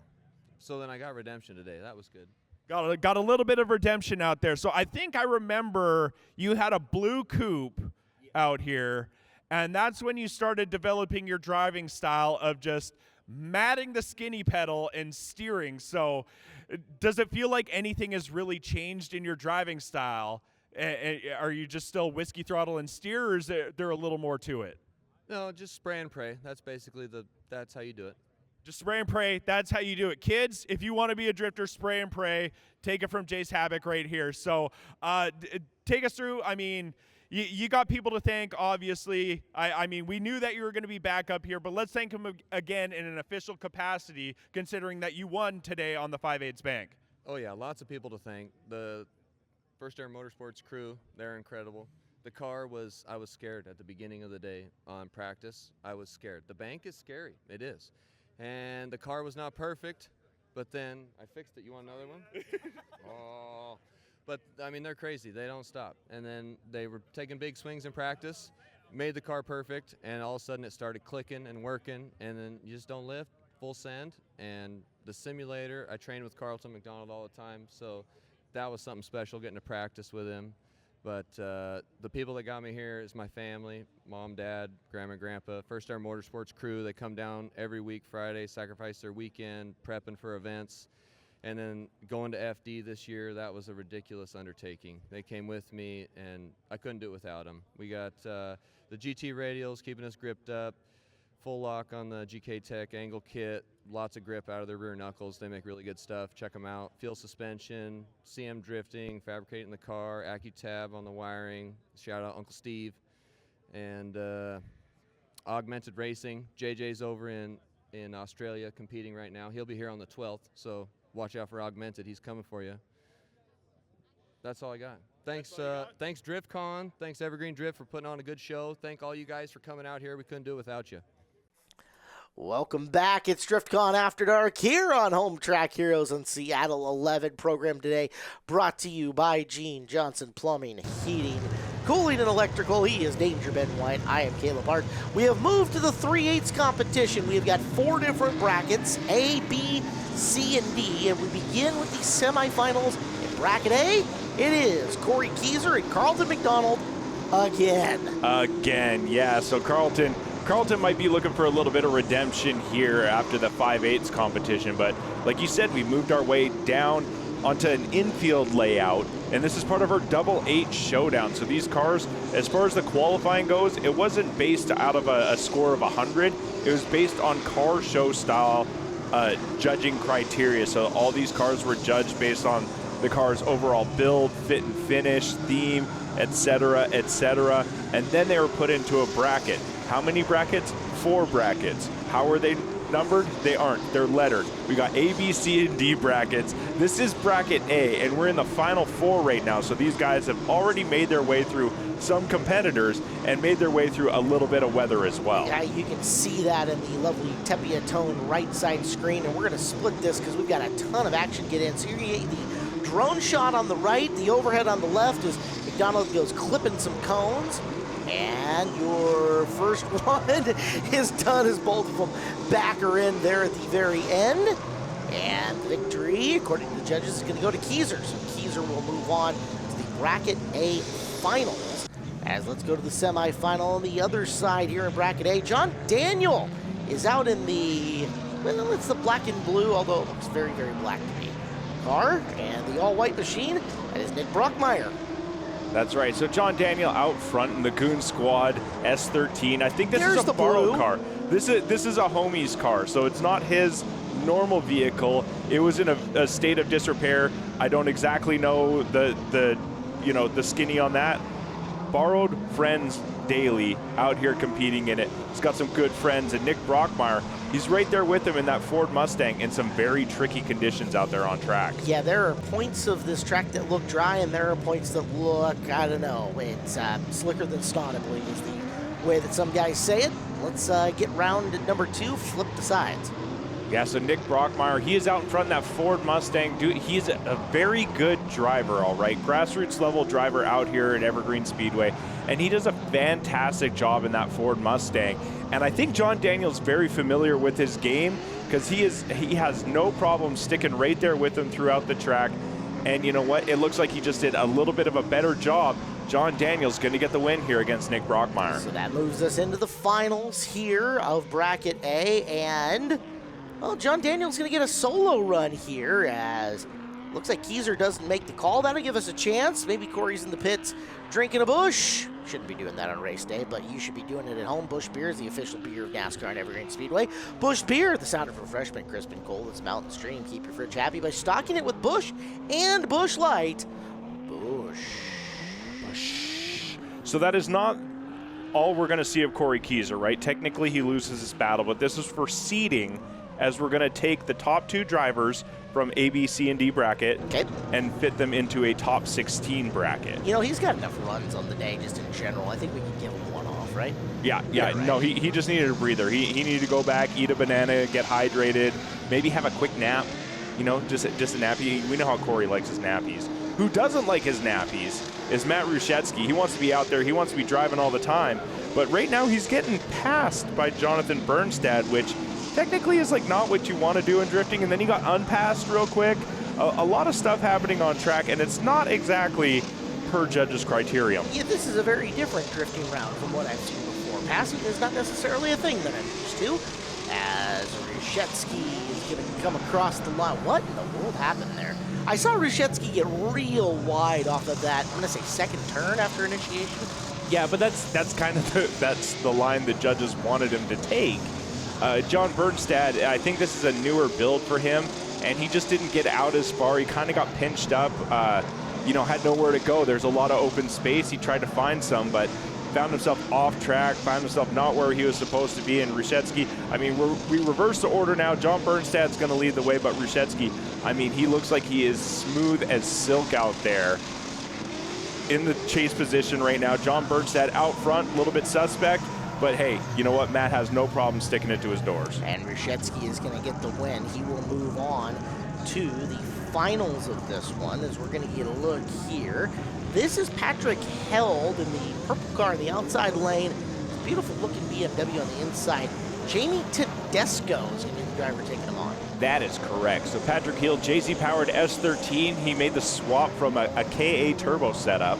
So then I got redemption today. That was good. Got a little bit of redemption out there. So I think I remember you had a blue coupe out here, and that's when you started developing your driving style of just matting the skinny pedal and steering. So does it feel like anything has really changed in your driving style? Are you just still whiskey throttle and steer, or is there a little more to it? No, just spray and pray. That's basically that's how you do it. Just spray and pray. That's how you do it. Kids, if you want to be a drifter, spray and pray. Take it from Jace Havoc right here. So take us through. I mean, you got people to thank, obviously. I mean, we knew that you were going to be back up here, but let's thank him again in an official capacity, considering that you won today on the 5/8 bank. Oh, yeah, lots of people to thank. The First Air Motorsports crew, they're incredible. The car I was scared at the beginning of the day on practice. I was scared. The bank is scary. It is. And the car was not perfect, but then I fixed it. You want another one? Oh. But, I mean, they're crazy. They don't stop. And then they were taking big swings in practice, made the car perfect, and all of a sudden it started clicking and working, and then you just don't lift, full send. And the simulator, I trained with Carlton McDonald all the time, so that was something special, getting to practice with him. But the people that got me here is my family, mom, dad, grandma, grandpa, First Star Motorsports crew. They come down every week Friday, sacrifice their weekend, prepping for events. And then going to FD this year, that was a ridiculous undertaking. They came with me, and I couldn't do it without them. We got the GT radials keeping us gripped up, full lock on the GK Tech angle kit, lots of grip out of their rear knuckles. They make really good stuff. Check them out. Fuel suspension, CM drifting, fabricating the car, AccuTab on the wiring. Shout out Uncle Steve. And Augmented Racing. JJ's over in Australia competing right now. He'll be here on the 12th, so watch out for Augmented. He's coming for you. That's all I got. Thanks, thanks DriftCon. Thanks Evergreen Drift for putting on a good show. Thank all you guys for coming out here. We couldn't do it without you. Welcome back. It's DriftCon After Dark here on Home Track Heroes on Seattle 11. Program today brought to you by Gene Johnson Plumbing, Heating, Cooling, and Electrical. He is Danger Ben White. I am Caleb Hart. We have moved to the 3/8 competition. We have got 4 different brackets, A, B, C, and D, and we begin with the semifinals. In bracket A, it is Corey Kieser and Carlton McDonald again. Again, yeah. So Carlton might be looking for a little bit of redemption here after the 5/8 competition, but like you said, we moved our way down onto an infield layout, and this is part of our double H showdown. So these cars, as far as the qualifying goes, it wasn't based out of a score of 100. It was based on car show style judging criteria. So all these cars were judged based on the car's overall build, fit and finish, theme, etc., etc., and then they were put into a bracket. How many brackets? 4 brackets. How are they numbered? They aren't. They're lettered. We got A, B, C, and D brackets. This is bracket A, and we're in the final 4 right now. So these guys have already made their way through some competitors and made their way through a little bit of weather as well. Yeah, you can see that in the lovely Tepia Tone right side screen, and we're going to split this because we've got a ton of action to get in. So you're going to get the drone shot on the right, the overhead on the left as McDonald goes clipping some cones. And your first one is done as both of them back are in there at the very end. And victory, according to the judges, is going to go to Kieser. So Kieser will move on to the Bracket A finals. As let's go to the semifinal on the other side here in Bracket A. John Daniel is out in the, well, it's the black and blue, although it looks very, very black to me, car. And the all-white machine, that is Nick Brockmeyer. That's right. So John Daniel out front in the Goon Squad S13. I think this is a borrowed car. This is a homie's car, so it's not his normal vehicle. It was in a state of disrepair. I don't exactly know the skinny on that. Borrowed friends daily out here competing in it. He's got some good friends, and Nick Brockmeyer, he's right there with him in that Ford Mustang in some very tricky conditions out there on track. Yeah, there are points of this track that look dry, and there are points that look, I don't know, it's slicker than snot, I believe is the way that some guys say it. Let's get round at number 2, flip the sides. Yeah, so Nick Brockmeyer, he is out in front of that Ford Mustang. Dude, he's a very good driver, all right. Grassroots level driver out here at Evergreen Speedway. And he does a fantastic job in that Ford Mustang. And I think John Daniel's very familiar with his game because he has no problem sticking right there with him throughout the track. And you know what? It looks like he just did a little bit of a better job. John Daniel's going to get the win here against Nick Brockmeyer. So that moves us into the finals here of Bracket A. And, well, John Daniel's going to get a solo run here as looks like Kieser doesn't make the call. That'll give us a chance. Maybe Corey's in the pits drinking a Busch. Shouldn't be doing that on race day, but you should be doing it at home. Busch Beer is the official beer of NASCAR and Evergreen Speedway. Busch Beer, the sound of refreshment, crisp and cold. It's Mountain Stream. Keep your fridge happy by stocking it with Busch and Busch Light. Busch. So that is not all we're going to see of Corey Kieser, right? Technically, he loses his battle, but this is for seeding, as we're going to take the top 2 drivers from A, B, C, and D bracket and fit them into a top 16 bracket. You know, he's got enough runs on the day just in general. I think we can give him one off, right? Yeah. Right. No, he just needed a breather. He needed to go back, eat a banana, get hydrated, maybe have a quick nap. you know, just a nappy. We know how Corey likes his nappies. Who doesn't like his nappies is Matt Rushetsky. He wants to be out there. He wants to be driving all the time. But right now he's getting passed by Jonathan Bernstad, which technically is like not what you want to do in drifting. And then he got unpassed real quick. A lot of stuff happening on track, and it's not exactly per judges' criterion. Yeah, this is a very different drifting round from what I've seen before. Passing is not necessarily a thing that I'm used to. As Rushetsky is going to come across the line. What in the world happened there? I saw Rushetsky get real wide off of that, I'm going to say second turn after initiation. Yeah, but that's kind of that's the line the judges wanted him to take. John Bernstad, I think this is a newer build for him, and he just didn't get out as far. He kind of got pinched up, you know, had nowhere to go. There's a lot of open space. He tried to find some, but found himself off track, found himself not where he was supposed to be. And Rushetsky, I mean, we reverse the order now. John Bernstad's going to lead the way, but Rushetsky, I mean, he looks like he is smooth as silk out there in the chase position right now. John Bernstad out front, a little bit suspect, but hey, you know what? Matt has no problem sticking it to his doors. And Rushetsky is going to get the win. He will move on to the finals of this one, as we're going to get a look here. This is Patrick Held in the purple car in the outside lane. Beautiful looking BMW on the inside. Jamie Tedesco is going to be the driver taking him on. That is correct. So Patrick Hill, JZ powered S13. He made the swap from a KA turbo setup,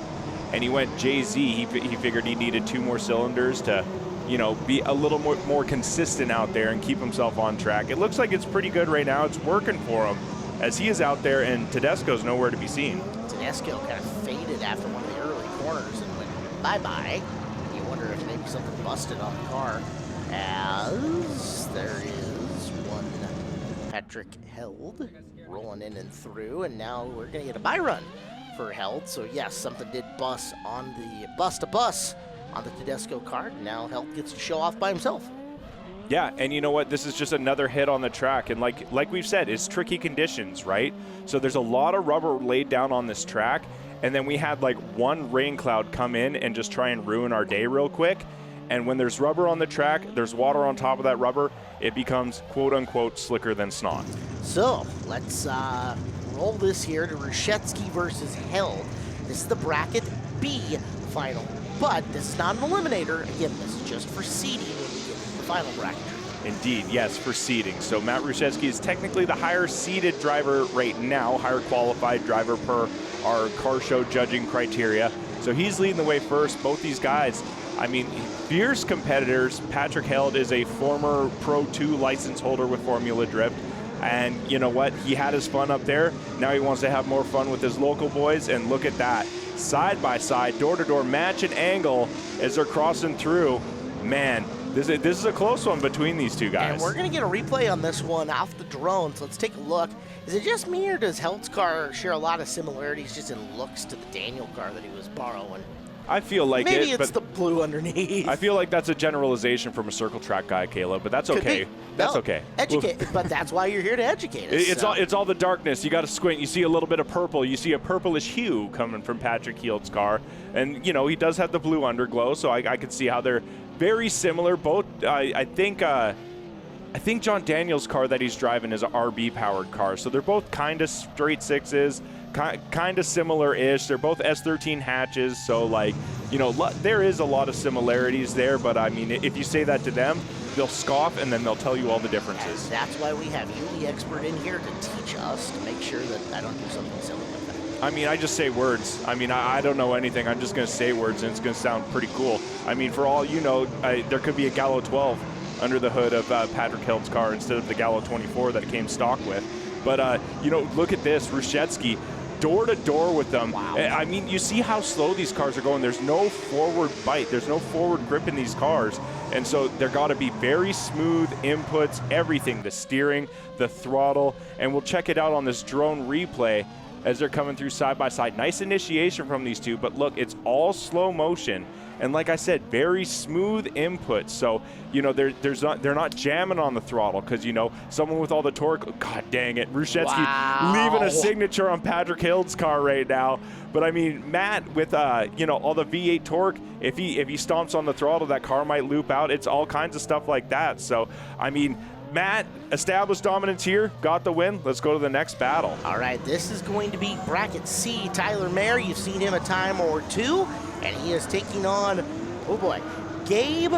and he went JZ. He figured he needed 2 more cylinders to, you know, be a little more consistent out there and keep himself on track. It looks like it's pretty good right now. It's working for him as he is out there, and Tedesco's nowhere to be seen. Tedesco kind of faded after one of the early corners and went bye-bye. You wonder if maybe something busted on the car, as there is one Patrick Held rolling in and through, and now we're going to get a bye run for Held. So yes, something did bust on the bus on the Tedesco car. Now Held gets to show off by himself. Yeah, and you know what? This is just another hit on the track. And like we've said, it's tricky conditions, right? So there's a lot of rubber laid down on this track. And then we had like one rain cloud come in and just try and ruin our day real quick. And when there's rubber on the track, there's water on top of that rubber, it becomes quote unquote slicker than snot. So let's roll this here to Rushetsky versus Held. This is the bracket B final, but this is not an eliminator. Again, this is just for seeding when we get to the final bracket. Indeed, yes, for seeding. So Matt Rushetsky is technically the higher seeded driver right now, higher qualified driver per our car show judging criteria. So he's leading the way first. Both these guys, I mean, fierce competitors. Patrick Held is a former Pro 2 license holder with Formula Drift. And you know what? He had his fun up there. Now he wants to have more fun with his local boys. And look at that. Side by side, door to door, match and angle as they're crossing through. Man, this is a close one between these two guys. And we're going to get a replay on this one off the drone. So let's take a look. Is it just me, or does Held's car share a lot of similarities just in looks to the Daniel car that he was borrowing? I feel like maybe it's the blue underneath. I feel like that's a generalization from a circle track guy, Caleb, but that's okay. That's okay. Educate, but that's why you're here to educate us. It's all the darkness. You got to squint. You see a little bit of purple. You see a purplish hue coming from Patrick Held's car, and you know he does have the blue underglow, so I can see how they're very similar. Both, I think John Daniel's car that he's driving is an RB powered car, so they're both kind of straight sixes. Kind of similar-ish. They're both S13 hatches, so like, you know, there is a lot of similarities there, but I mean, if you say that to them, they'll scoff and then they'll tell you all the differences. And that's why we have you, the expert, in here to teach us, to make sure that I don't do something silly like that. I mean, I just say words. I mean, I don't know anything. I'm just going to say words, and it's going to sound pretty cool. I mean, for all you know, there could be a Gallo 12 under the hood of Patrick Held's car instead of the Gallo 24 that it came stock with. But, you know, look at this. Rushetsky, door to door with them. Wow. I mean, you see how slow these cars are going. There's no forward bite. There's no forward grip in these cars. And so there got to be very smooth inputs, everything, the steering, the throttle. And we'll check it out on this drone replay as they're coming through side by side. Nice initiation from these two, but look, it's all slow motion. And like I said, very smooth input. So, you know, they're not jamming on the throttle because, you know, someone with all the torque, God dang it, Rushetsky leaving a signature on Patrick Held's car right now. But I mean, Matt with, you know, all the V8 torque, if he stomps on the throttle, that car might loop out. It's all kinds of stuff like that. So, I mean, Matt established dominance here, got the win. Let's go to the next battle. All right, this is going to be Bracket C. Tyler Mayer, you've seen him a time or two, and he is taking on, oh boy, Gabe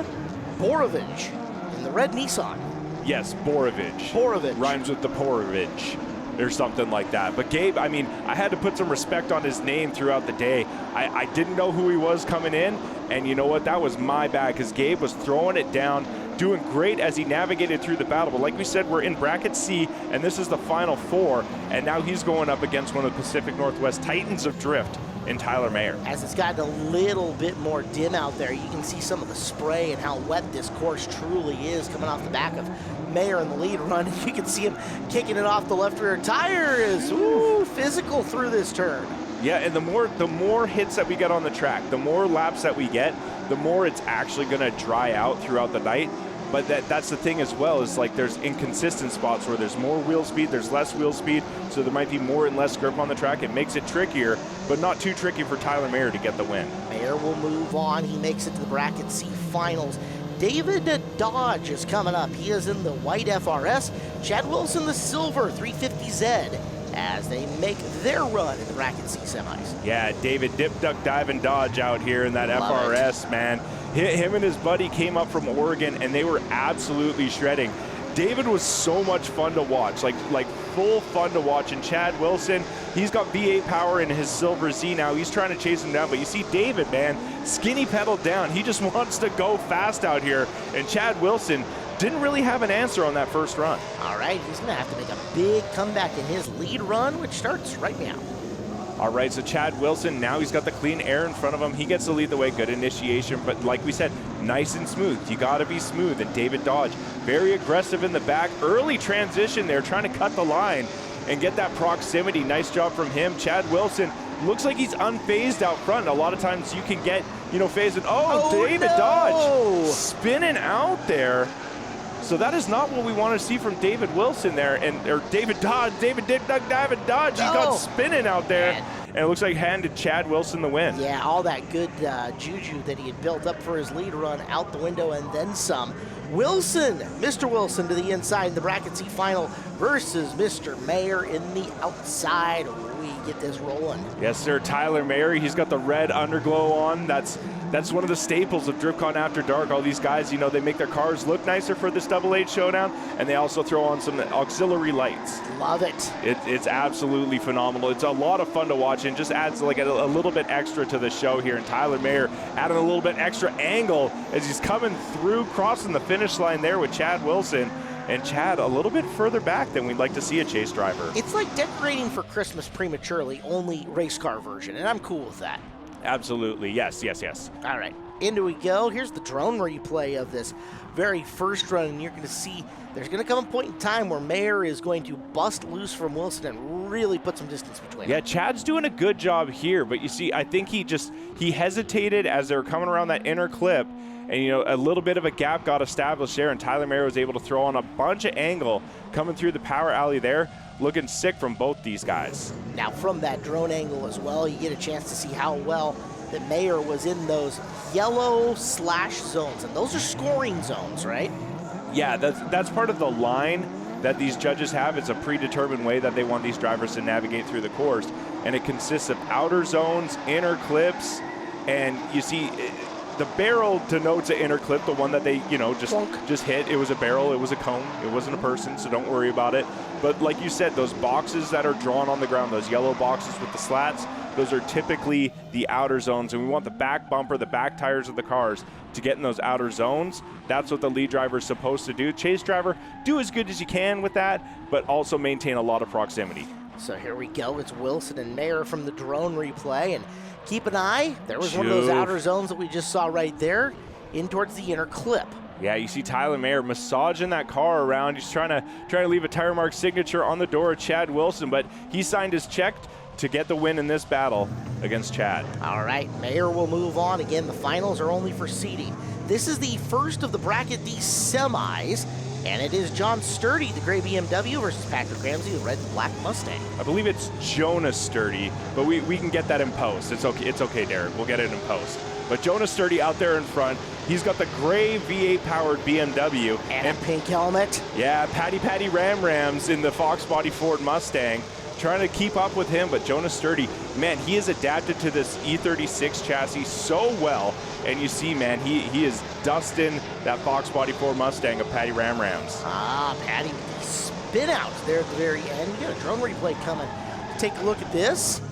Borovich in the red Nissan. Yes, Borovich. Borovich. Rhymes with the Porovich or something like that. But Gabe, I mean, I had to put some respect on his name throughout the day. I didn't know who he was coming in, and you know what? That was my bad, because Gabe was throwing it down, doing great as he navigated through the battle. But like we said, we're in Bracket C, and this is the Final Four, and now he's going up against one of the Pacific Northwest Titans of Drift in Tyler Mayer. As it's gotten a little bit more dim out there, you can see some of the spray and how wet this course truly is coming off the back of Mayer in the lead run. You can see him kicking it off the left rear tire. Is physical through this turn. Yeah, and the more hits that we get on the track, the more laps that we get, the more it's actually going to dry out throughout the night. But that's the thing as well, is like there's inconsistent spots where there's more wheel speed, there's less wheel speed, so there might be more and less grip on the track. It makes it trickier, but not too tricky for Tyler Mayer to get the win. Mayer will move on. He makes it to the Bracket C finals. David Dodge is coming up. He is in the white FRS. Chad Wilson, the silver 350Z, as they make their run in the Bracket C semis. Yeah, David Dip, Duck, Dive, and Dodge out here in that Love FRS, man. Him and his buddy came up from Oregon, and they were absolutely shredding. David was so much fun to watch, like full fun to watch. And Chad Wilson, he's got V8 power in his Silver Z now. He's trying to chase him down, but you see David, man, skinny pedal down. He just wants to go fast out here. And Chad Wilson didn't really have an answer on that first run. All right, he's going to have to make a big comeback in his lead run, which starts right now. All right, so Chad Wilson, now he's got the clean air in front of him. He gets to lead the way, good initiation, but like we said, nice and smooth. You gotta be smooth. And David Dodge, very aggressive in the back. Early transition there, trying to cut the line and get that proximity. Nice job from him. Chad Wilson looks like he's unfazed out front. A lot of times you can get, phased. David Dodge spinning out there. So that is not what we want to see from David Wilson there, or David Dodge, David Dip, Duck, Dive, and Dodge. He got spinning out there, and it looks like handed Chad Wilson the win. Yeah, all that good juju that he had built up for his lead run out the window and then some. Wilson, Mr. Wilson to the inside in the Bracket C final versus Mr. Mayer in the outside. We get this rolling. Yes, sir. Tyler Mayer, he's got the red underglow on. That's one of the staples of DriftCon After Dark. All these guys, they make their cars look nicer for this Double H Showdown, and they also throw on some auxiliary lights. Love it. It's absolutely phenomenal. It's a lot of fun to watch, and just adds like a little bit extra to the show here. And Tyler Mayer adding a little bit extra angle as he's coming through, crossing the finish line there with Chad Wilson. And Chad a little bit further back than we'd like to see a chase driver. It's like decorating for Christmas prematurely, only race car version, and I'm cool with that. Absolutely, yes. All right, into we go. Here's the drone replay of this very first run, and you're going to see there's going to come a point in time where Mayer is going to bust loose from Wilson and really put some distance between them. Yeah, Chad's doing a good job here, but you see, I think he hesitated as they were coming around that inner clip, and a little bit of a gap got established there, and Tyler Mayer was able to throw on a bunch of angle coming through the power alley there. Looking sick from both these guys. Now from that drone angle as well, you get a chance to see how well that Mayer was in those yellow slash zones, and those are scoring zones, right? Yeah, that's part of the line that these judges have. It's a predetermined way that they want these drivers to navigate through the course, and it consists of outer zones, inner clips, and you see the barrel denotes an inner clip, the one that they, just hit. It was a barrel, it was a cone, it wasn't a person, so don't worry about it. But like you said, those boxes that are drawn on the ground, those yellow boxes with the slats, those are typically the outer zones, and we want the back bumper, the back tires of the cars to get in those outer zones. That's what the lead driver is supposed to do. Chase driver, do as good as you can with that, but also maintain a lot of proximity. So here we go. It's Wilson and Mayer from the drone replay, and keep an eye. There was one of those outer zones that we just saw right there, in towards the inner clip. Yeah, you see Tyler Mayer massaging that car around. He's trying to leave a tire mark signature on the door of Chad Wilson, but he signed his check to get the win in this battle against Chad. All right, Mayer will move on. Again, the finals are only for seeding. This is the first of the Bracket D semis, And it is John Sturdy, the gray BMW, versus Patrick Ramsey, the red and black Mustang. I believe it's Jonas Sturdy, but we can get that in post. It's okay, Derek. We'll get it in post. But Jonas Sturdy out there in front. He's got the gray V8 powered BMW and a pink helmet. Yeah, Patty Rams in the Fox Body Ford Mustang, trying to keep up with him. But Jonas Sturdy, man, he has adapted to this E36 chassis so well. And you see, man, he is dusting that Fox Body Ford Mustang of Patty Rams. Patty with the spin out there at the very end. We got a drone replay coming. Take a look at this.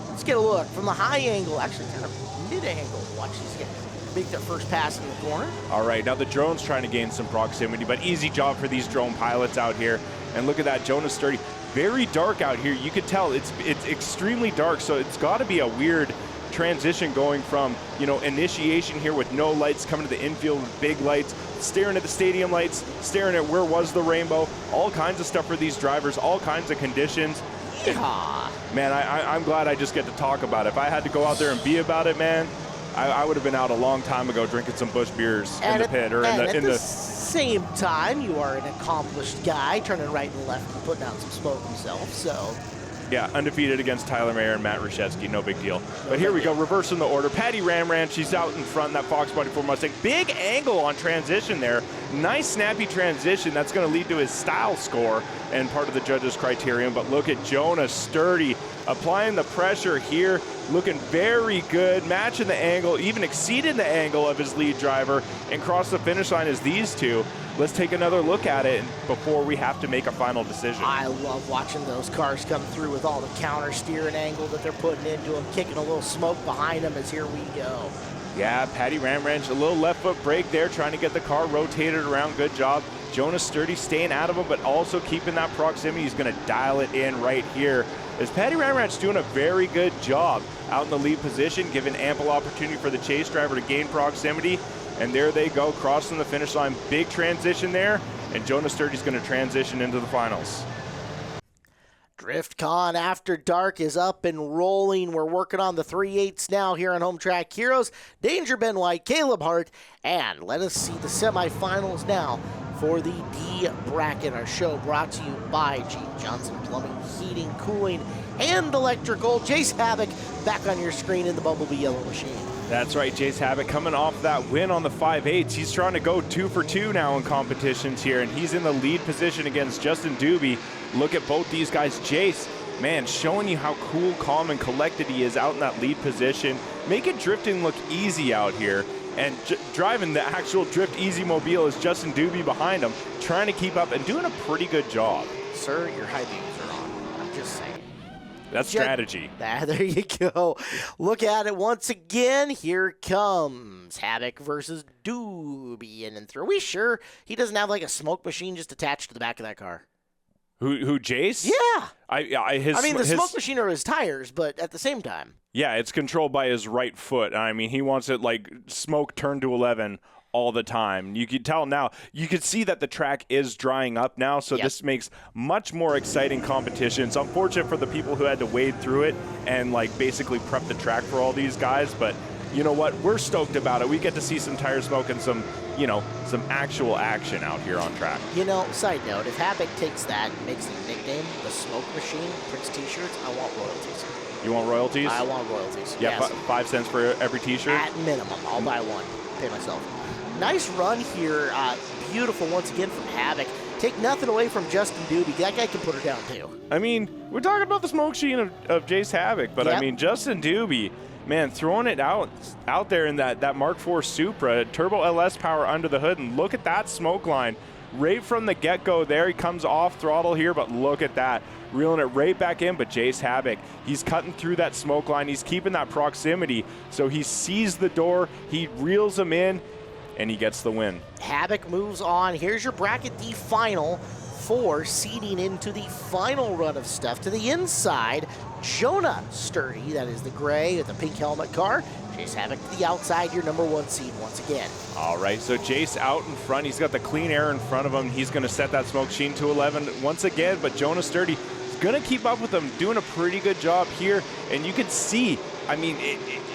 Let's get a look from the high angle, actually kind of mid angle. Watch these guys make their first pass in the corner. All right, now the drone's trying to gain some proximity, but easy job for these drone pilots out here. And look at that, Jonas Sturdy. Very dark out here. You could tell it's extremely dark, so it's got to be a weird transition going from, initiation here with no lights, coming to the infield with big lights, staring at the stadium lights, staring at where was the rainbow, all kinds of stuff for these drivers, all kinds of conditions. Yeah. Man, I'm glad I just get to talk about it. If I had to go out there and be about it, man, I would have been out a long time ago drinking some Busch beers in the pit or at the same time, you are an accomplished guy, turning right and left and putting out some smoke himself. So, yeah, undefeated against Tyler Mayer and Matt Ruszewski, no big deal. But here we go, reversing the order. Patty Ramran, she's out in front in that Fox Body Ford Mustang. Big angle on transition there. Nice snappy transition. That's going to lead to his style score and part of the judges' criterion. But look at Jonas Sturdy applying the pressure here, looking very good, matching the angle, even exceeding the angle of his lead driver, and cross the finish line as these two. Let's take another look at it before we have to make a final decision. I love watching those cars come through with all the counter steering angle that they're putting into them, kicking a little smoke behind them as here we go. Yeah, Patty Ramranch, a little left foot brake there, trying to get the car rotated around. Good job. Jonas Sturdy staying out of him, but also keeping that proximity. He's going to dial it in right here. As Patty Ramranch doing a very good job out in the lead position, giving ample opportunity for the chase driver to gain proximity. And there they go, crossing the finish line. Big transition there, and Jonas Sturdy's going to transition into the finals. DriftCon After Dark is up and rolling. We're working on the 3/8s now here on Home Track Heroes. Danger Ben White, Caleb Hart, and let us see the semifinals now for the D bracket. Our show brought to you by G. Johnson Plumbing, Heating, Cooling, and Electrical. Jace Havoc back on your screen in the Bumblebee Yellow Machine. That's right, Jace Havoc coming off that win on the 5/8s. He's trying to go 2 for 2 now in competitions here, and he's in the lead position against Justin Doobie. Look at both these guys. Jace, man, showing you how cool, calm, and collected he is out in that lead position, making drifting look easy out here. And driving the actual Drift Easy Mobile is Justin Doobie behind him, trying to keep up and doing a pretty good job. Sir, your high beams are on. I'm just saying. That's strategy. There you go. Look at it once again. Here comes Havoc versus Doobie in and through. Are we sure he doesn't have like a smoke machine just attached to the back of that car? Who Jace? Yeah. The smoke machine are his tires, but at the same time. Yeah, it's controlled by his right foot. I mean, he wants it like smoke turned to 11 all the time. You can tell now. You can see that the track is drying up now, so this makes much more exciting competition. It's unfortunate for the people who had to wade through it and like basically prep the track for all these guys, but you know what? We're stoked about it. We get to see some tire smoke and some actual action out here on track. Side note, if Havoc takes that and makes the nickname, the Smoke Machine, Prince t-shirts, I want royalties. You want royalties? I want royalties. Yeah, yes. 5 cents for every t-shirt? At minimum. I'll buy one. Pay myself. Nice run here. Beautiful once again from Havoc. Take nothing away from Justin Doobie. That guy can put her down too. I mean, we're talking about the smoke machine of Jace Havoc, but I mean, Justin Doobie, man, throwing it out there in that Mark IV Supra, turbo LS power under the hood, and look at that smoke line. Right from the get-go there, he comes off throttle here, but look at that. Reeling it right back in, but Jace Havoc, he's cutting through that smoke line. He's keeping that proximity, so he sees the door, he reels him in, and he gets the win. Havoc moves on. Here's your bracket D final for seeding into the final run of stuff. To the inside, Jonah Sturdy, that is the gray with the pink helmet car. Jace Havoc to the outside, your number 1 seed once again. All right, so Jace out in front. He's got the clean air in front of him. He's going to set that smoke machine to 11 once again, but Jonah Sturdy is going to keep up with him, doing a pretty good job here. And you can see, I mean,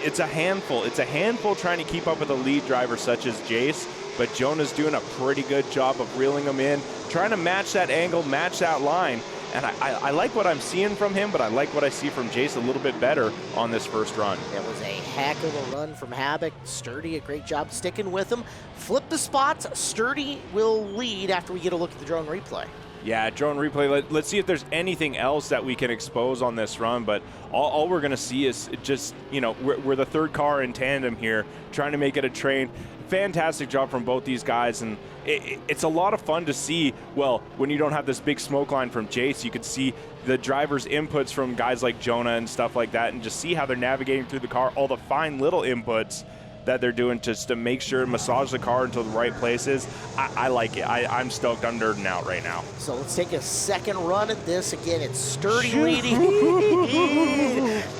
it's a handful. It's a handful trying to keep up with a lead driver such as Jace. but Jonah's doing a pretty good job of reeling him in, trying to match that angle, match that line. And I like what I'm seeing from him, but I like what I see from Jace a little bit better on this first run. It was a heck of a run from Havoc. Sturdy, a great job sticking with him. Flip the spots. Sturdy will lead after we get a look at the drone replay. Yeah, drone replay. Let's see if there's anything else that we can expose on this run, but all we're going to see is just, you know, we're the third car in tandem here, trying to make it a train. Fantastic job from both these guys, and it's a lot of fun to see. Well, when you don't have this big smoke line from Jace, you could see the driver's inputs from guys like Jonah and stuff like that, and just see how they're navigating through the car, all the fine little inputs that they're doing just to make sure massage the car into the right places. I like it. I'm stoked. I'm nerding out right now. So let's take a second run at this. Again, it's Sturdy leading.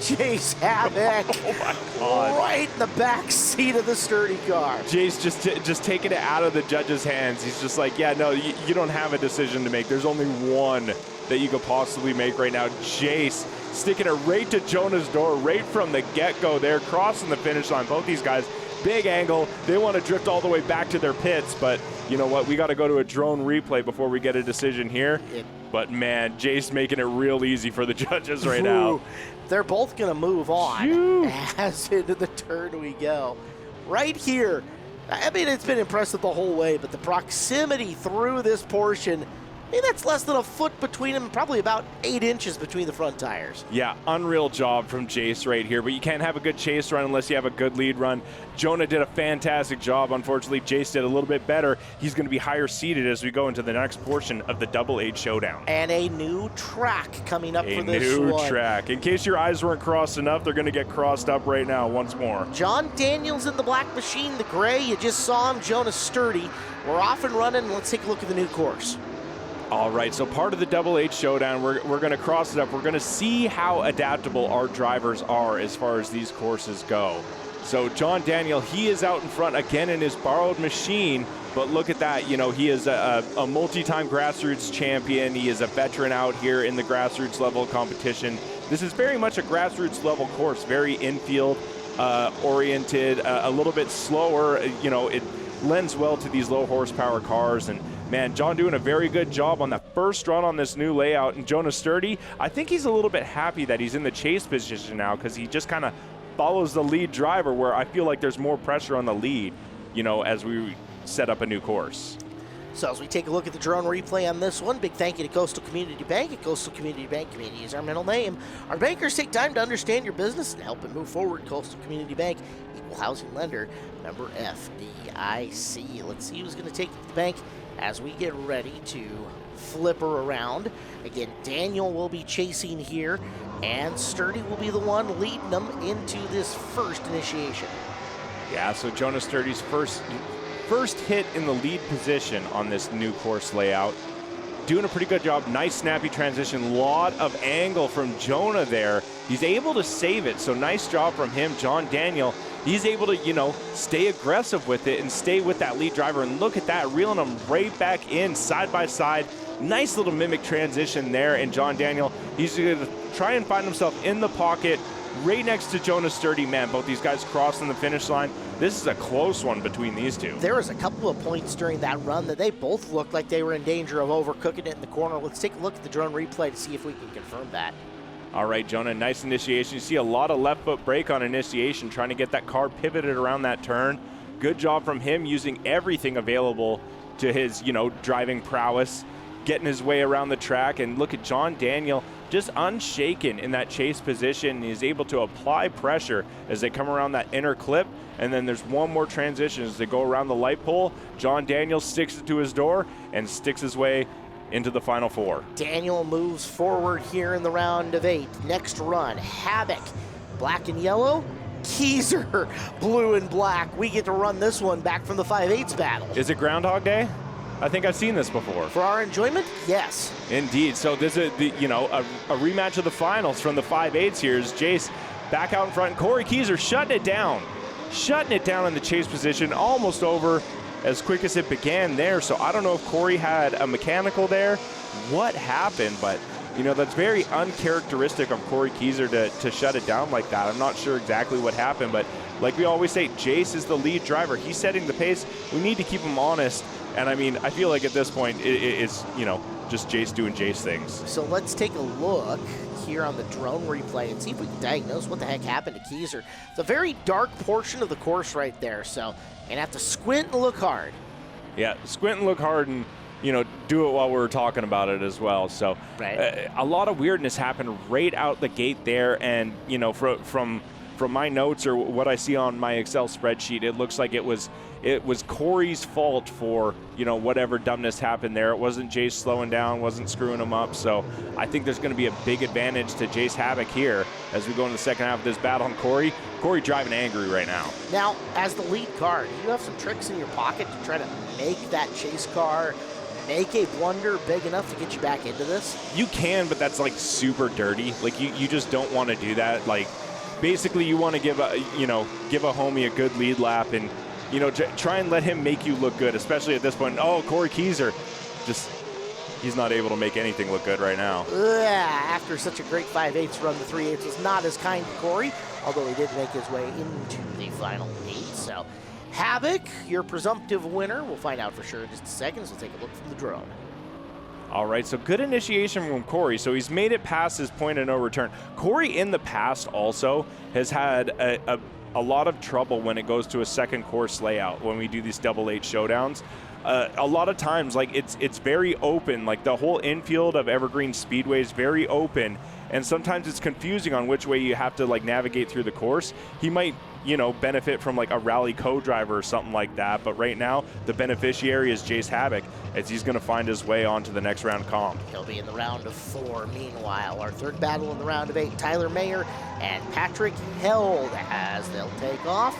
Jace Havoc right in the back seat of the Sturdy car. Jace just taking it out of the judge's hands. He's just like, yeah, no, you don't have a decision to make. There's only one that you could possibly make right now. Jace sticking it right to Jonah's door, right from the get-go there, crossing the finish line. Both these guys, big angle. They want to drift all the way back to their pits, but you know what? We got to go to a drone replay before we get a decision here. But man, Jace making it real easy for the judges right now. They're both going to move on as into the turn we go. Right here, I mean, it's been impressive the whole way, but the proximity through this portion, I mean, that's less than a foot between them, probably about 8 inches between the front tires. Yeah, unreal job from Jace right here, but you can't have a good chase run unless you have a good lead run. Jonah did a fantastic job. Unfortunately, Jace did a little bit better. He's going to be higher seated as we go into the next portion of the Double H Showdown. And a new track coming up for this one. A one. new track. In case your eyes weren't crossed enough, they're going to get crossed up right now once more. John Daniels in the black machine, the gray. You just saw him. Jonah Sturdy. We're off and running. Let's take a look at the new course. All right, so part of the Double H Showdown, we're going to cross it up. We're going to see how adaptable our drivers are as far as these courses go. So John Daniel, he is out in front again in his borrowed machine, but look at that. You know, he is a multi-time grassroots champion. He is a veteran out here in the grassroots level competition. This is very much a grassroots level course, very infield oriented, a little bit slower. You know, it lends well to these low horsepower cars. And man, John doing a very good job on the first run on this new layout. And Jonah Sturdy, I think he's a little bit happy that he's in the chase position now, because he just kind of follows the lead driver, where I feel like there's more pressure on the lead, you know, as we set up a new course. So as we take a look at the drone replay on this one, big thank you to Coastal Community Bank. At Coastal Community Bank, community is our middle name. Our bankers take time to understand your business and help it move forward. Coastal Community Bank, equal housing lender, member FDIC. Let's see who's going to take the bank as we get ready to flip her around. Again, Daniel will be chasing here, and Sturdy will be the one leading them into this first initiation. Yeah, so Jonah Sturdy's first hit in the lead position on this new course layout. Doing a pretty good job. Nice snappy transition. Lot of angle from Jonah there. He's able to save it, so nice job from him. John Daniel, he's able to, you know, stay aggressive with it and stay with that lead driver. And look at that, reeling him right back in side by side. Nice little mimic transition there. And John Daniel, he's going to try and find himself in the pocket right next to Jonah Sturdy. Man, both these guys crossing the finish line. This is a close one between these two. There was a couple of points during that run that they both looked like they were in danger of overcooking it in the corner. Let's take a look at the drone replay to see if we can confirm that. All right, Jonah, nice initiation. You see a lot of left foot brake on initiation, trying to get that car pivoted around that turn. Good job from him using everything available to his, you know, driving prowess, getting his way around the track. And look at John Daniel, just unshaken in that chase position. He's able to apply pressure as they come around that inner clip. And then there's one more transition as they go around the light pole. John Daniel sticks it to his door and sticks his way into the final four. Daniel moves forward here in the round of 8. Next run, Havoc, black and yellow. Keezer, blue and black. We get to run this one back from the 5/8 battle. Is it Groundhog Day? I think I've seen this before. For our enjoyment, yes. Indeed. So this is a rematch of the finals from the 5/8 here. Is Jace back out in front. Corey Keezer shutting it down in the chase position, almost over as quick as it began there. So I don't know if Corey had a mechanical there, what happened, but you know, that's very uncharacteristic of Corey Keyser to shut it down like that. I'm not sure exactly what happened, but like we always say, Jace is the lead driver. He's setting the pace. We need to keep him honest. And I mean, I feel like at this point, it's, you know, just Jace doing Jace things. So let's take a look here on the drone replay and see if we can diagnose what the heck happened to Keyser. It's a very dark portion of the course right there, so you're going to have to squint and look hard. Yeah, squint and look hard and, you know, do it while we're talking about it as well. So right. A lot of weirdness happened right out the gate there. And, you know, from my notes or what I see on my Excel spreadsheet, it looks like it was Corey's fault for, you know, whatever dumbness happened there. It wasn't Jace slowing down, wasn't screwing him up. So I think there's going to be a big advantage to Jace Havoc here as we go into the second half of this battle. And Corey driving angry right now. Now, as the lead car, do you have some tricks in your pocket to try to make that chase car make a blunder big enough to get you back into this? You can, but that's like super dirty. Like you just don't want to do that. Like basically you want to give a homie a good lead lap and, you know, try and let him make you look good, especially at this point. Oh, Corey Keyser, he's not able to make anything look good right now. After such a great 5/8 run, the 3/8 was not as kind to Corey, although he did make his way into the final 8. So Havoc, your presumptive winner. We'll find out for sure in just a second, so take a look from the drone. All right, so good initiation from Corey. So he's made it past his point of no return. Corey in the past also has had a lot of trouble when it goes to a second course layout when we do these double 8 showdowns. A lot of times, like it's very open, like the whole infield of Evergreen Speedway is very open, and sometimes it's confusing on which way you have to like navigate through the course. He might, you know, benefit from like a rally co-driver or something like that, but right now the beneficiary is Jace Havoc as he's going to find his way on to the next round comp. He'll be in the round of 4. Meanwhile, our third battle in the round of 8, Tyler Mayer and Patrick Held as they'll take off.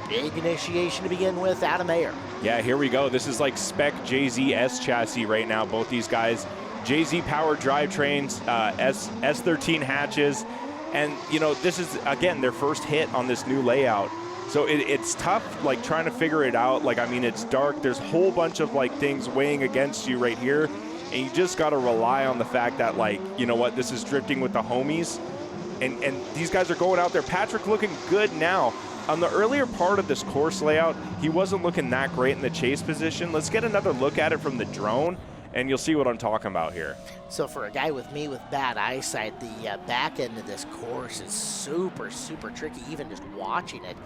Big initiation to begin with, Adam Mayer. Yeah, here we go. This is like spec JZ S chassis right now. Both these guys, JZ powered drivetrains, S13 hatches, and you know, this is again their first hit on this new layout. So it's tough, like trying to figure it out. Like, I mean, it's dark. There's a whole bunch of like things weighing against you right here, and you just got to rely on the fact that, like, you know what, this is drifting with the homies, and these guys are going out there. Patrick looking good now. On the earlier part of this course layout, he wasn't looking that great in the chase position. Let's get another look at it from the drone, and you'll see what I'm talking about here. So for a guy with me with bad eyesight, the back end of this course is super, super tricky, even just watching it.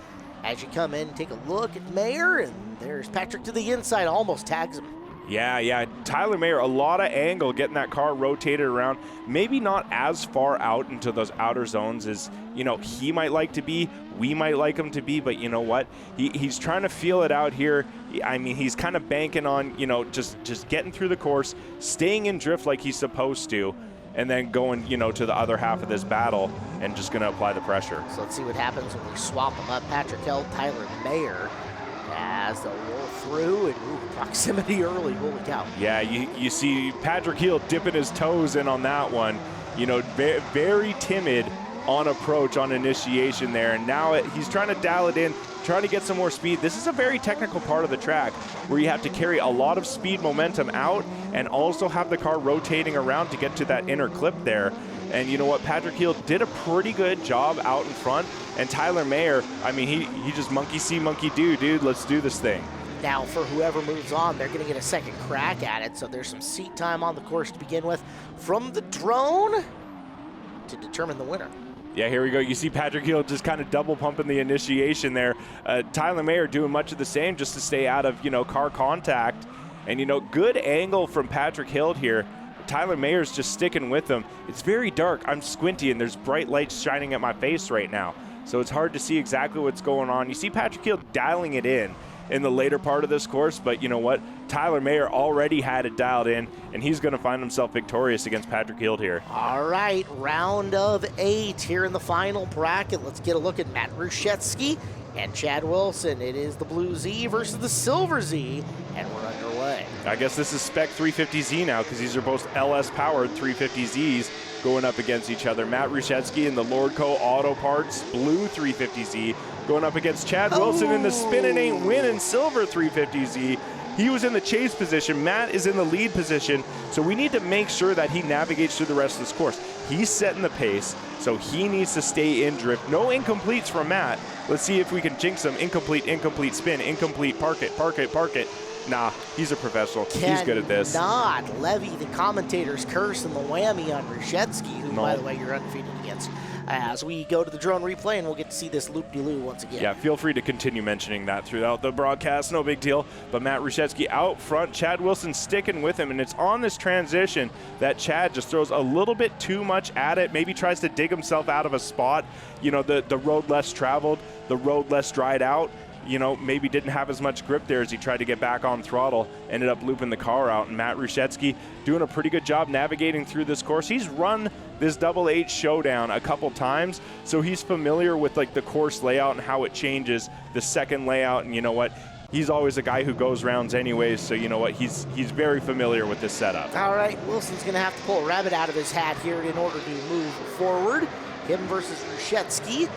As you come in, take a look at Mayer, and there's Patrick to the inside, almost tags him. Yeah. Tyler Mayer, a lot of angle getting that car rotated around. Maybe not as far out into those outer zones as, you know, he might like to be. We might like him to be, but you know what? He's trying to feel it out here. I mean, he's kind of banking on, you know, just getting through the course, staying in drift like he's supposed to, and then going, you know, to the other half of this battle and just going to apply the pressure. So let's see what happens when we swap them up. Patrick Held, Tyler Mayer, as they'll roll through, and proximity early, holy cow. Yeah, you see Patrick Hill dipping his toes in on that one. You know, very timid on approach, on initiation there, and now he's trying to dial it in, trying to get some more speed. This is a very technical part of the track where you have to carry a lot of speed momentum out and also have the car rotating around to get to that inner clip there. And you know what? Patrick Hill did a pretty good job out in front. And Tyler Mayer, I mean, he just monkey see, monkey do, dude. Let's do this thing. Now, for whoever moves on, they're going to get a second crack at it. So there's some seat time on the course to begin with from the drone to determine the winner. Yeah, here we go. You see Patrick Hill just kind of double pumping the initiation there. Tyler Mayer doing much of the same just to stay out of, you know, car contact. And, you know, good angle from Patrick Hill here. Tyler Mayer's just sticking with him. It's very dark. I'm squinty, and there's bright lights shining at my face right now. So it's hard to see exactly what's going on. You see Patrick Hill dialing it in the later part of this course, but you know what? Tyler Mayer already had it dialed in, and he's going to find himself victorious against Patrick Hill here. All right, round of 8 here in the final bracket. Let's get a look at Matt Ruszewski and Chad Wilson. It is the Blue Z versus the Silver Z, and we're underway. I guess this is spec 350Z now, because these are both LS-powered 350Zs going up against each other. Matt Ruszewski in the Lordco Auto Parts Blue 350Z going up against Chad Wilson in the Spin and Ain't Winning Silver 350Z. He was in the chase position. Matt is in the lead position. So we need to make sure that he navigates through the rest of this course. He's setting the pace, so he needs to stay in drift. No incompletes from Matt. Let's see if we can jinx him. Incomplete, incomplete spin, incomplete, park it, park it, park it. Nah, he's a professional. He's good at this. Not levy the commentator's curse and the whammy on Rushetsky, who, by the way, you're undefeated against. As we go to the drone replay, and we'll get to see this loop-de-loo once again. Yeah, feel free to continue mentioning that throughout the broadcast. No big deal. But Matt Rushetsky out front. Chad Wilson sticking with him, and it's on this transition that Chad just throws a little bit too much at it, maybe tries to dig himself out of a spot. You know, the road less traveled, the road less dried out. You know, maybe didn't have as much grip there as he tried to get back on throttle, ended up looping the car out. And Matt Rushetsky doing a pretty good job navigating through this course. He's run this Double H Showdown a couple times, so he's familiar with like the course layout and how it changes, the second layout. And you know what? He's always a guy who goes rounds anyways, so you know what? He's very familiar with this setup. All right, Wilson's going to have to pull a rabbit out of his hat here in order to move forward. Him versus Rushetsky,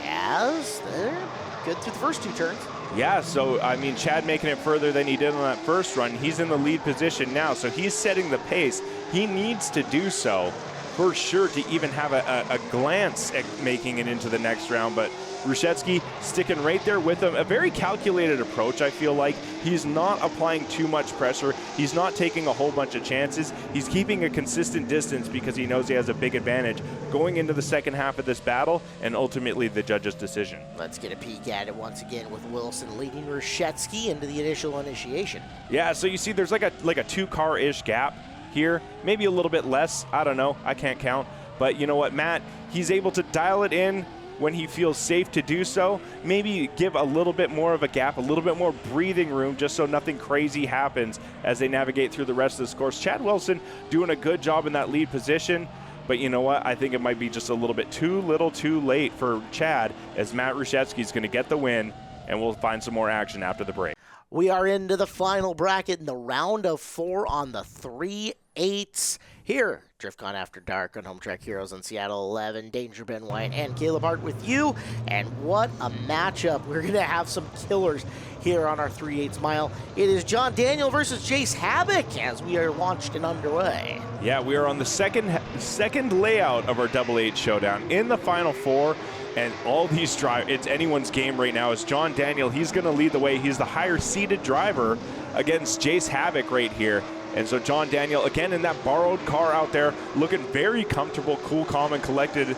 as they're good through the first two turns. Yeah, so, I mean, Chad making it further than he did on that first run. He's in the lead position now, so he's setting the pace. He needs to do so for sure to even have a glance at making it into the next round. But Rushetsky sticking right there with him. A very calculated approach, I feel like. He's not applying too much pressure. He's not taking a whole bunch of chances. He's keeping a consistent distance because he knows he has a big advantage going into the second half of this battle and ultimately the judge's decision. Let's get a peek at it once again with Wilson leading Rushetsky into the initial initiation. Yeah, so you see there's like a two-car-ish gap here. Maybe a little bit less. I don't know. I can't count. But you know what, Matt? He's able to dial it in when he feels safe to do so. Maybe give a little bit more of a gap, a little bit more breathing room, just so nothing crazy happens as they navigate through the rest of this course. Chad Wilson doing a good job in that lead position, but you know what? I think it might be just a little bit too late for Chad, as Matt Rushetsky is going to get the win, and we'll find some more action after the break. We are into the final bracket in the round of 4 on the 3/8 here. DriftCon After Dark on Home Track Heroes on Seattle 11. Danger Ben White and Caleb Hart with you. And what a matchup. We're going to have some killers here on our 3/8 mile. It is John Daniel versus Jace Havoc as we are launched and underway. Yeah, we are on the second layout of our Double H Showdown in the final 4. And all these drivers, it's anyone's game right now. Is John Daniel, he's going to lead the way. He's the higher-seated driver against Jace Havoc right here. And so John Daniel, again, in that borrowed car out there, looking very comfortable, cool, calm, and collected.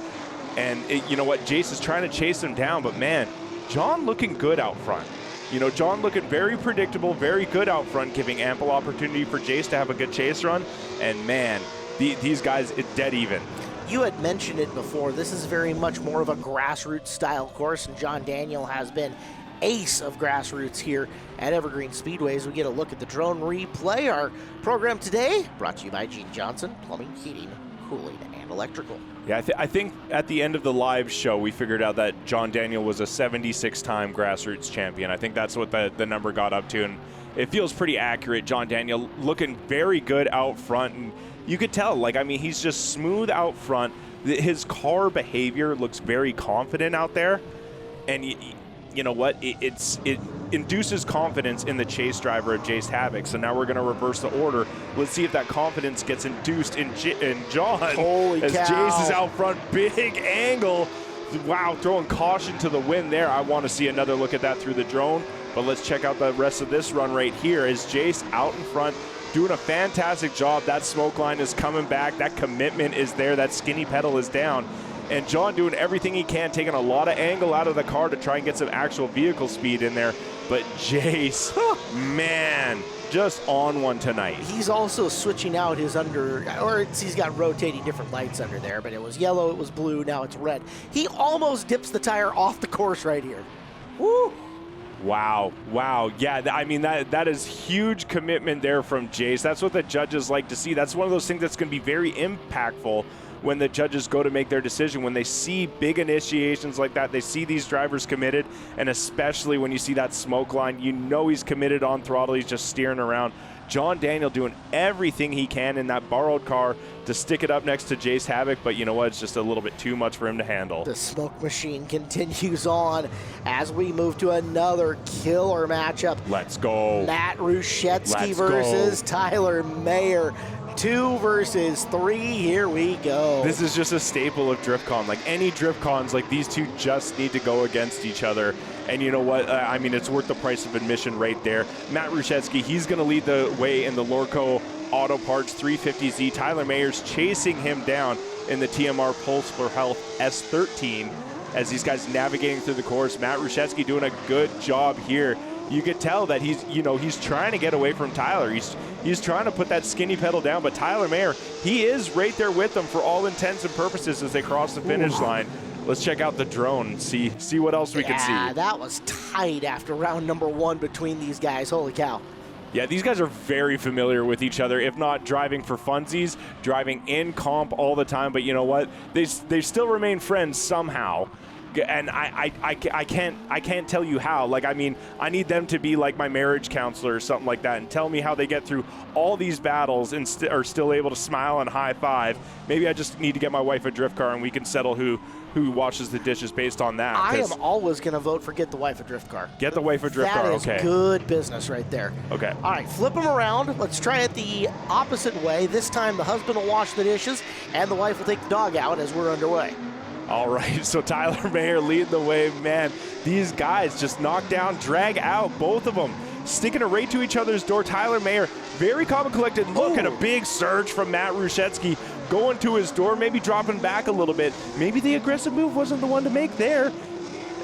And you know what? Jace is trying to chase him down. But, man, John looking good out front. You know, John looking very predictable, very good out front, giving ample opportunity for Jace to have a good chase run. And, man, these guys, it's dead even. You had mentioned it before. This is very much more of a grassroots style course, and John Daniel has been ace of grassroots here at Evergreen Speedway. As we get a look at the drone replay, our program today brought to you by Gene Johnson, plumbing, heating, cooling, and electrical. Yeah, I think at the end of the live show, we figured out that John Daniel was a 76-time grassroots champion. I think that's what the number got up to, and it feels pretty accurate. John Daniel looking very good out front, and you could tell, like, I mean, he's just smooth out front. His car behavior looks very confident out there. And you know what? It induces confidence in the chase driver of Jace Havoc. So now we're going to reverse the order. Let's see if that confidence gets induced in John. Holy as cow. Jace is out front. Big angle. Wow, throwing caution to the wind there. I want to see another look at that through the drone. But let's check out the rest of this run right here. Is Jace out in front, doing a fantastic job. That smoke line is coming back. That commitment is there. That skinny pedal is down. And John doing everything he can, taking a lot of angle out of the car to try and get some actual vehicle speed in there. But Jace, man, just on one tonight. He's also switching out his he's got rotating different lights under there, but it was yellow, it was blue, now it's red. He almost dips the tire off the course right here. Woo! Wow. Yeah, I mean, that is huge commitment there from Jace. That's what the judges like to see. That's one of those things that's going to be very impactful when the judges go to make their decision. When they see big initiations like that, they see these drivers committed, and especially when you see that smoke line, you know he's committed on throttle. He's just steering around. John Daniel doing everything he can in that borrowed car to stick it up next to Jace Havoc, but you know what? It's just a little bit too much for him to handle. The smoke machine continues on as we move to another killer matchup. Let's go. Matt Rushetsky Let's versus go. Tyler Mayer. 2 versus 3. Here we go. This is just a staple of DriftCon. Like any DriftCons, like these two just need to go against each other. And you know what? I mean, it's worth the price of admission right there. Matt Rushetsky, he's going to lead the way in the Lorco Auto Parts 350Z. Tyler Mayer's chasing him down in the TMR Pulse for Health S13 as these guys navigating through the course. Matt Rushetsky doing a good job here. You could tell that he's trying to get away from Tyler. He's trying to put that skinny pedal down, but Tyler Mayer, he is right there with them for all intents and purposes as they cross the finish line. Let's check out the drone and see what else we can see. Yeah, that was tight after round number 1 between these guys. Holy cow. Yeah, these guys are very familiar with each other, if not driving for funsies, driving in comp all the time. But you know what? They still remain friends somehow. And I can't tell you how. Like, I mean, I need them to be like my marriage counselor or something like that and tell me how they get through all these battles and are still able to smile and high five. Maybe I just need to get my wife a drift car and we can settle who washes the dishes based on that. I am always going to vote for get the wife a drift car. Get the wife a drift car, okay. That is good business right there. Okay. All right, flip them around. Let's try it the opposite way. This time the husband will wash the dishes and the wife will take the dog out as we're underway. All right, so Tyler Mayer leading the way. Man, these guys just knock down, drag out, both of them. Sticking it right to each other's door. Tyler Mayer, very calm and collected. Look at a big surge from Matt Rushetsky going to his door, maybe dropping back a little bit. Maybe the aggressive move wasn't the one to make there.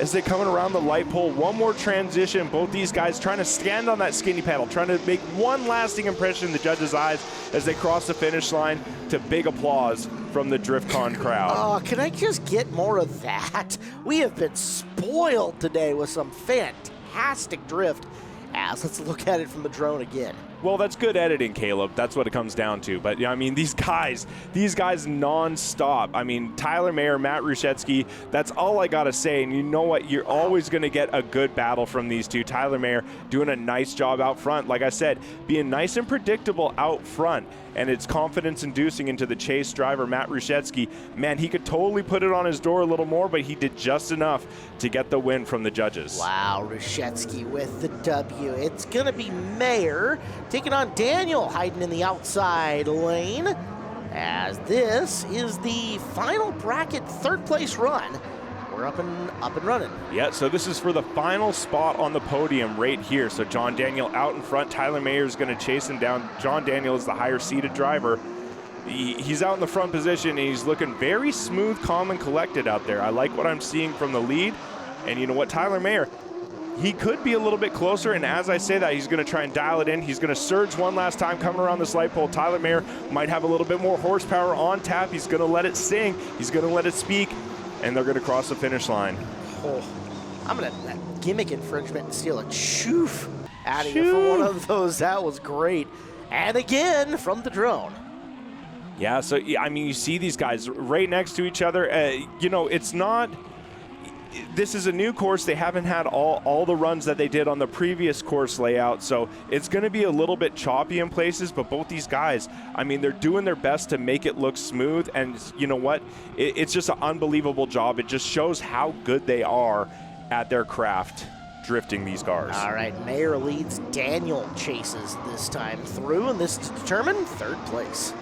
As they're coming around the light pole, one more transition. Both these guys trying to stand on that skinny pedal, trying to make one lasting impression in the judges' eyes as they cross the finish line to big applause from the DriftCon crowd. Oh, can I just get more of that? We have been spoiled today with some fantastic drift. Let's look at it from the drone again. Well, that's good editing, Caleb. That's what it comes down to. But, yeah, I mean, these guys nonstop. I mean, Tyler Mayer, Matt Rushetsky, that's all I got to say. And you know what? You're always going to get a good battle from these two. Tyler Mayer doing a nice job out front. Like I said, being nice and predictable out front. And it's confidence-inducing into the chase driver, Matt Rushetsky. Man, he could totally put it on his door a little more, but he did just enough to get the win from the judges. Wow, Rushetsky with the W. It's going to be Mayer taking on Daniel, hiding in the outside lane, as this is the final bracket third-place run. We're up and running. Yeah, so this is for the final spot on the podium right here. So John Daniel out in front. Tyler Mayer is going to chase him down. John Daniel is the higher-seated driver. He's out in the front position, and he's looking very smooth, calm, and collected out there. I like what I'm seeing from the lead. And you know what, Tyler Mayer, he could be a little bit closer, and as I say that, he's going to try and dial it in. He's going to surge one last time coming around this light pole. Tyler Mayer might have a little bit more horsepower on tap. He's going to let it sing. He's going to let it speak. And they're going to cross the finish line. Oh, I'm going to gimmick infringement and steal a choof out of here for one of those. That was great. And again, from the drone. Yeah, so, I mean, you see these guys right next to each other. You know, it's not... This is a new course. They haven't had all the runs that they did on the previous course layout, so it's going to be a little bit choppy in places, but both these guys, I mean, they're doing their best to make it look smooth, and you know what? It's just an unbelievable job. It just shows how good they are at their craft drifting these cars. All right, Mayer leads. Daniel chases this time through, and this to determine third place.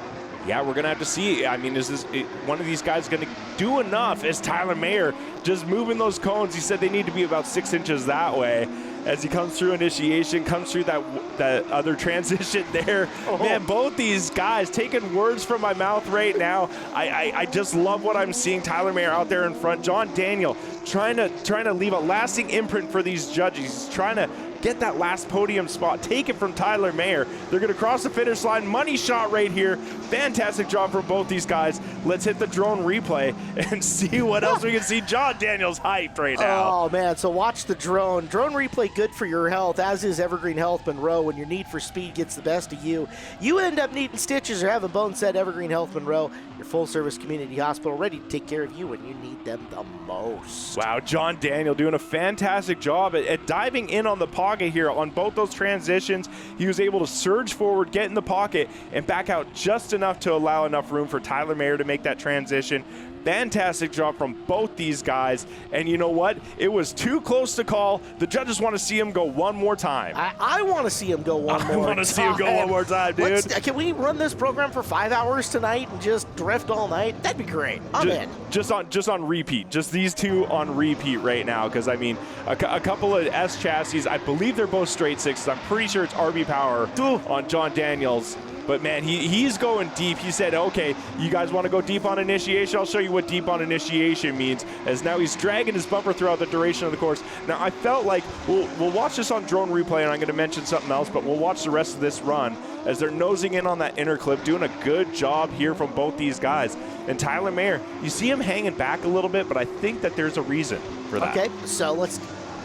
Yeah, we're going to have to see. I mean, is one of these guys going to do enough? Is Tyler Mayer just moving those cones? He said they need to be about 6 inches that way as he comes through initiation, comes through that other transition there. Oh. Man, both these guys taking words from my mouth right now. I just love what I'm seeing. Tyler Mayer out there in front. John Daniel trying to leave a lasting imprint for these judges. He's trying to get that last podium spot, take it from Tyler Mayer. They're going to cross the finish line. Money shot right here. Fantastic job from both these guys. Let's hit the drone replay and see what else we can see. John Daniel's hyped right now. Oh, man, so watch the drone. Drone replay good for your health, as is Evergreen Health Monroe. When your need for speed gets the best of you, you end up needing stitches or having bones set. Evergreen Health Monroe, your full-service community hospital, ready to take care of you when you need them the most. Wow, John Daniel doing a fantastic job at diving in on the pocket pocket here on both those transitions. He was able to surge forward, get in the pocket, and back out just enough to allow enough room for Tyler Mayer to make that transition. Fantastic job from both these guys. And you know what? It was too close to call. The judges want to see him go one more time. I want to see him go one more time. I want to see him go one more time, dude. Can we run this program for 5 hours tonight and just drift all night? That'd be great. I'm in. Just on repeat. Just these two on repeat right now. Because, I mean, a couple of S chassis, I believe they're both straight sixes. I'm pretty sure it's RB Power on John Daniels. But, man, he's going deep. He said, okay, you guys want to go deep on initiation? I'll show you what deep on initiation means, as now he's dragging his bumper throughout the duration of the course. Now, I felt like we'll watch this on drone replay, and I'm going to mention something else, but we'll watch the rest of this run as they're nosing in on that inner clip, doing a good job here from both these guys. And Tyler Mayer, you see him hanging back a little bit, but I think that there's a reason for that. Okay, so let's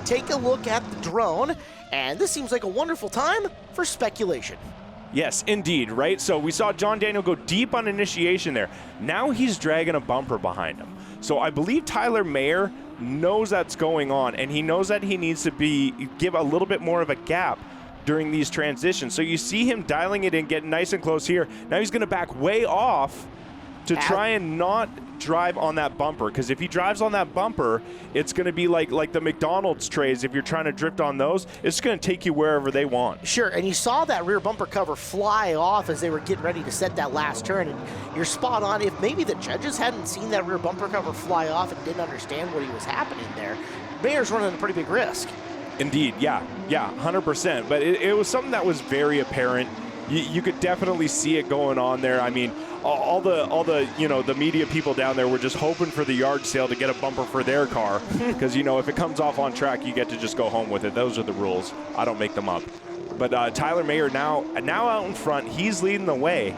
take a look at the drone, and this seems like a wonderful time for speculation. Yes, indeed, right? So we saw John Daniel go deep on initiation there. Now he's dragging a bumper behind him. So I believe Tyler Mayer knows that's going on, and he knows that he needs to give a little bit more of a gap during these transitions. So you see him dialing it in, getting nice and close here. Now he's going to back way off to try and not drive on that bumper, because if he drives on that bumper, it's going to be like the McDonald's trays. If you're trying to drift on those, it's going to take you wherever they want. Sure, and you saw that rear bumper cover fly off as they were getting ready to set that last turn, and you're spot on. If maybe the judges hadn't seen that rear bumper cover fly off and didn't understand what was happening there, Mayer's running a pretty big risk. Indeed, yeah, 100%. But it was something that was very apparent. You could definitely see it going on there. I mean, all the the media people down there were just hoping for the yard sale to get a bumper for their car, because if it comes off on track, you get to just go home with it. Those are the rules. I don't make them up. But Tyler Mayer now out in front, he's leading the way.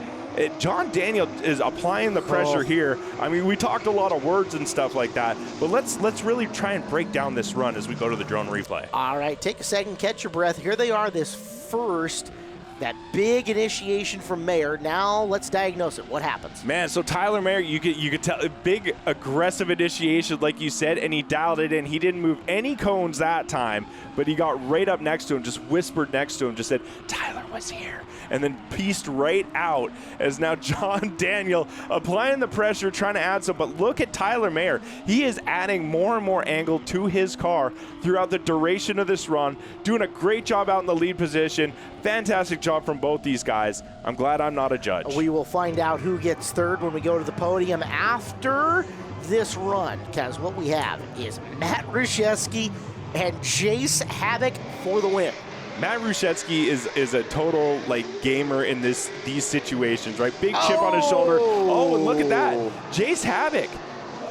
John Daniel is applying the pressure here. I mean, we talked a lot of words and stuff like that, but let's really try and break down this run as we go to the drone replay. All right, take a second, catch your breath. Here they are, this first. That big initiation from Mayer. Now let's diagnose it. What happens? Man, so Tyler Mayer, you could tell, a big aggressive initiation, like you said, and he dialed it in. He didn't move any cones that time, but he got right up next to him, just whispered next to him, just said, Tyler was here, and then pieced right out as now John Daniel applying the pressure, trying to add some. But look at Tyler Mayer. He is adding more and more angle to his car throughout the duration of this run, doing a great job out in the lead position. Fantastic job from both these guys. I'm glad I'm not a judge. We will find out who gets third when we go to the podium after this run, because what we have is Matt Ruszewski and Jace Havoc for the win. Matt Ruszewski is a total gamer in these situations, right? Big chip on his shoulder. Oh, and look at that. Jace Havoc,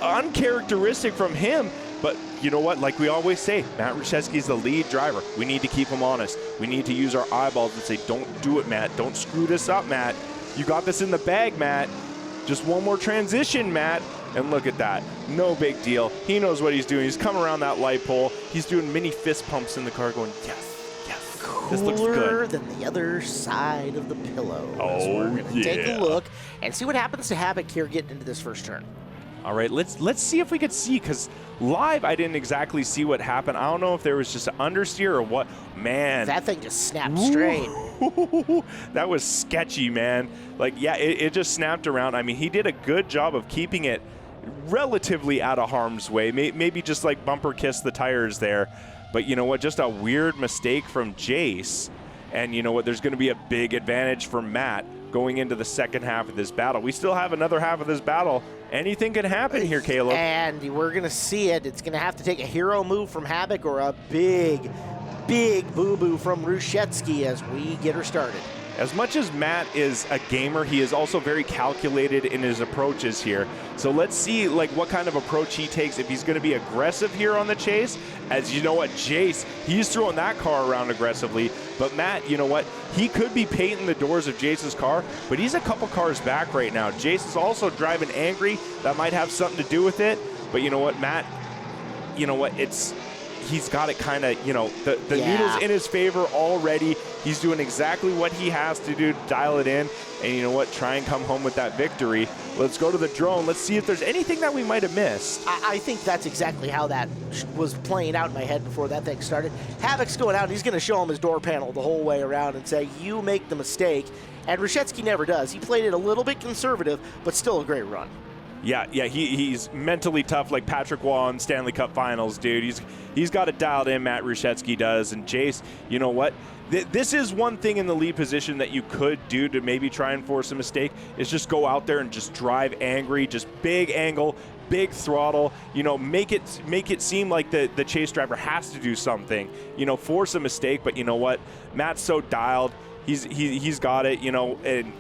uncharacteristic from him. But you know what? Like we always say, Matt Ruszewski is the lead driver. We need to keep him honest. We need to use our eyeballs and say, don't do it, Matt. Don't screw this up, Matt. You got this in the bag, Matt. Just one more transition, Matt. And look at that. No big deal. He knows what he's doing. He's coming around that light pole. He's doing mini fist pumps in the car going, yes, yes. This looks good. Than the other side of the pillow. Oh, we're gonna take a look and see what happens to Havoc here getting into this first turn. All right, let's see if we could see, because live I didn't exactly see what happened. I don't know if there was just an understeer or what. Man. That thing just snapped straight. That was sketchy, man. It just snapped around. I mean, he did a good job of keeping it relatively out of harm's way. Maybe just bumper kiss the tires there. But you know what? Just a weird mistake from Jace. And you know what? There's going to be a big advantage for Matt going into the second half of this battle. We still have another half of this battle. Anything can happen here, Caleb. And we're going to see it. It's going to have to take a hero move from Havoc or a big boo-boo from Ruszewski as we get her started. As much as Matt is a gamer, he is also very calculated in his approaches here. So let's see what kind of approach he takes, if he's going to be aggressive here on the chase. As you know what, Jace, he's throwing that car around aggressively. But Matt, you know what, he could be painting the doors of Jace's car, but he's a couple cars back right now. Jace is also driving angry. That might have something to do with it. But you know what, Matt, you know what, he's got it kind of, the Yeah. needle's in his favor already. He's doing exactly what he has to do to dial it in. And you know what? Try and come home with that victory. Let's go to the drone. Let's see if there's anything that we might have missed. I think that's exactly how that was playing out in my head before that thing started. Havoc's going out, and he's going to show him his door panel the whole way around and say, you make the mistake. And Rushetsky never does. He played it a little bit conservative, but still a great run. Yeah, he's mentally tough like Patrick Waugh in Stanley Cup Finals, dude. He's got it dialed in, Matt Rushetsky does. And Jace, you know what? This is one thing in the lead position that you could do to maybe try and force a mistake, is just go out there and just drive angry, just big angle, big throttle, make it seem like the chase driver has to do something, force a mistake. But you know what? Matt's so dialed. He's got it, and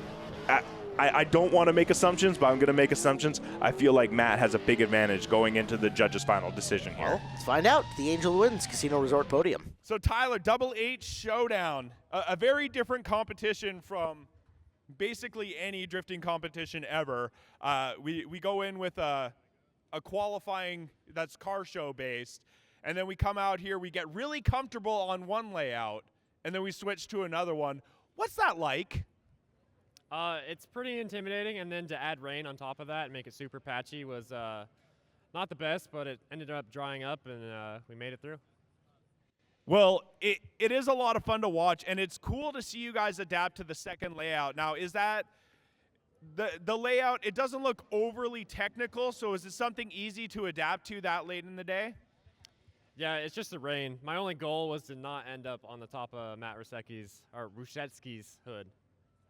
I don't want to make assumptions, but I'm going to make assumptions. I feel like Matt has a big advantage going into the judges' final decision here. Well, let's find out. The Angel wins Casino Resort Podium. So Tyler, Double H Showdown, a very different competition from basically any drifting competition ever. We go in with a qualifying that's car show based, and then we come out here, we get really comfortable on one layout, and then we switch to another one. What's that like? It's pretty intimidating, and then to add rain on top of that and make it super patchy was not the best, but it ended up drying up, and we made it through. Well, it is a lot of fun to watch, and it's cool to see you guys adapt to the second layout. Now, is that the layout? It doesn't look overly technical, so is it something easy to adapt to that late in the day? Yeah, it's just the rain. My only goal was to not end up on the top of Matt Rushetsky's hood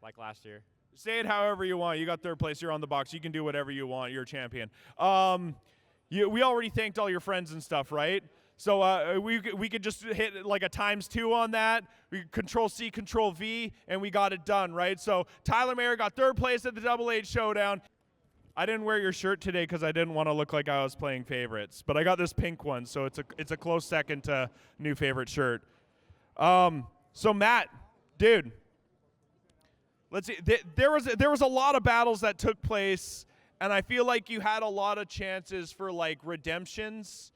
like last year. Say it however you want. You got third place. You're on the box. You can do whatever you want. You're a champion. We already thanked all your friends and stuff, right? So we could just hit like a ×2 on that. We Control-C, Control-V, and we got it done, right? So Tyler Mayer got third place at the Double H Showdown. I didn't wear your shirt today because I didn't want to look like I was playing favorites, but I got this pink one, so it's a close second to new favorite shirt. So Matt, dude, let's see. There was a lot of battles that took place, and I feel like you had a lot of chances for like redemptions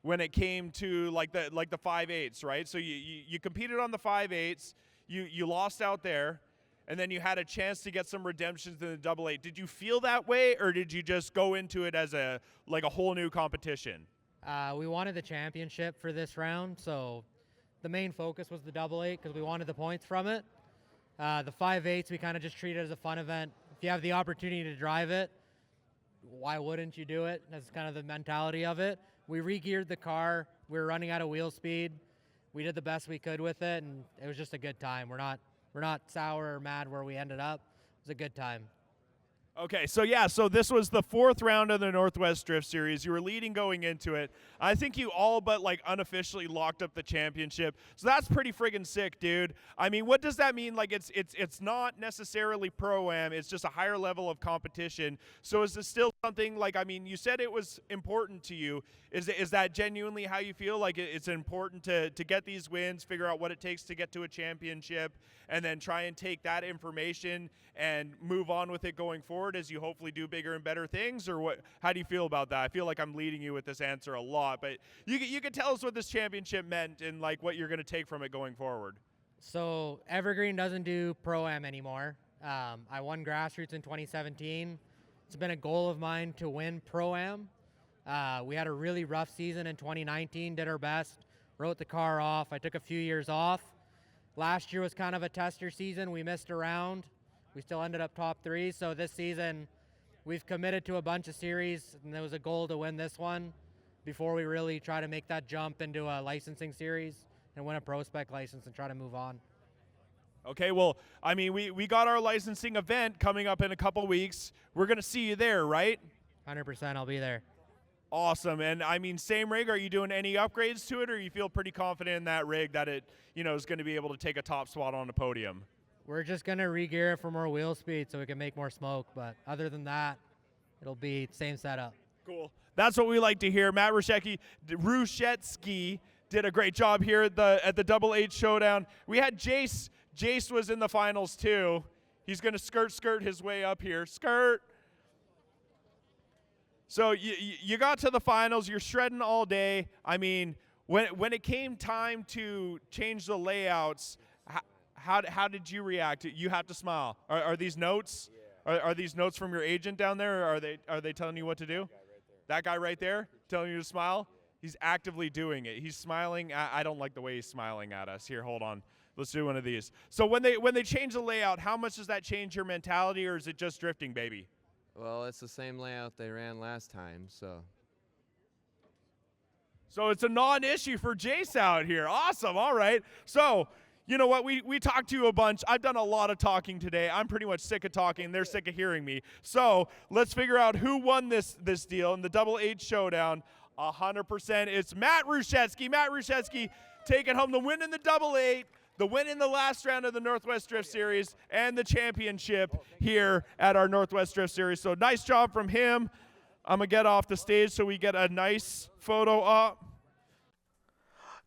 when it came to like the 5/8s, right? So you competed on the 5/8s, you lost out there, and then you had a chance to get some redemptions in the Double 8. Did you feel that way, or did you just go into it as a whole new competition? We wanted the championship for this round, so the main focus was the Double 8 because we wanted the points from it. The 5/8s we kind of just treated as a fun event. If you have the opportunity to drive it, why wouldn't you do it? That's kind of the mentality of it. We re-geared the car. We were running out of wheel speed. We did the best we could with it, and it was just a good time. We're not sour or mad where we ended up. It was a good time. Okay, so this was the fourth round of the Northwest Drift Series. You were leading going into it. I think you all but unofficially locked up the championship. So that's pretty friggin' sick, dude. I mean, what does that mean? It's not necessarily Pro-Am. It's just a higher level of competition. So is this still something you said it was important to you. Is that genuinely how you feel? Like it's important to get these wins, figure out what it takes to get to a championship, and then try and take that information and move on with it going forward as you hopefully do bigger and better things? Or what? How do you feel about that? I feel like I'm leading you with this answer a lot, but you could tell us what this championship meant and what you're going to take from it going forward. So Evergreen doesn't do Pro-Am anymore. I won Grassroots in 2017. It's been a goal of mine to win Pro-Am. We had a really rough season in 2019, did our best, wrote the car off. I took a few years off. Last year was kind of a tester season. We missed a round. We still ended up top 3. So this season, we've committed to a bunch of series, and there was a goal to win this one before we really try to make that jump into a licensing series and win a Pro Spec license and try to move on. Okay, well, I mean, we got our licensing event coming up in a couple weeks. We're going to see you there, right? 100%, I'll be there. Awesome. And I mean, same rig, are you doing any upgrades to it, or you feel pretty confident in that rig that it, is going to be able to take a top spot on the podium? We're just going to re-gear it for more wheel speed so we can make more smoke, but other than that, it'll be same setup. Cool. That's what we like to hear. Matt Rushetsky did a great job here at the Double H Showdown. We had Jace. Jace was in the finals too. He's going to skirt his way up here. Skirt. So you got to the finals. You're shredding all day. I mean, when it came time to change the layouts, how did you react? You have to smile. Are these notes? Are these notes from your agent down there? Or are they telling you what to do? That guy right there telling you to smile? He's actively doing it. He's smiling. I don't like the way he's smiling at us. Here, hold on. Let's do one of these. So when they change the layout, how much does that change your mentality, or is it just drifting, baby? Well, it's the same layout they ran last time, so. So it's a non-issue for Jace out here. Awesome. All right. So, you know what? We talked to you a bunch. I've done a lot of talking today. I'm pretty much sick of talking. They're sick of hearing me. So let's figure out who won this deal in the Double H Showdown. 100%. It's Matt Ruszewski. Matt Ruszewski taking home the win in the Double 8, the win in the last round of the Northwest Drift Series, and the championship here at our Northwest Drift Series. So nice job from him. I'm going to get off the stage so we get a nice photo up.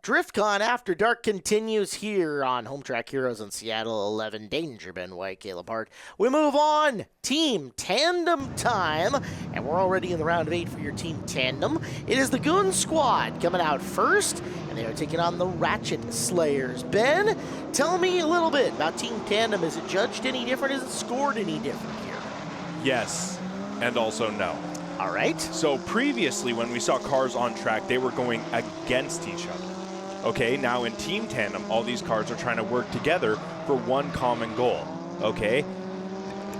DriftCon After Dark continues here on Home Track Heroes on Seattle 11. Danger, Ben White, Caleb Hart. We move on. Team Tandem time. And we're already in the round of 8 for your Team Tandem. It is the Goon Squad coming out first. And they are taking on the Ratchet Slayers. Ben, tell me a little bit about Team Tandem. Is it judged any different? Is it scored any different here? Yes, and also no. All right. So previously, when we saw cars on track, they were going against each other. Okay, now in Team Tandem, all these cars are trying to work together for one common goal. Okay,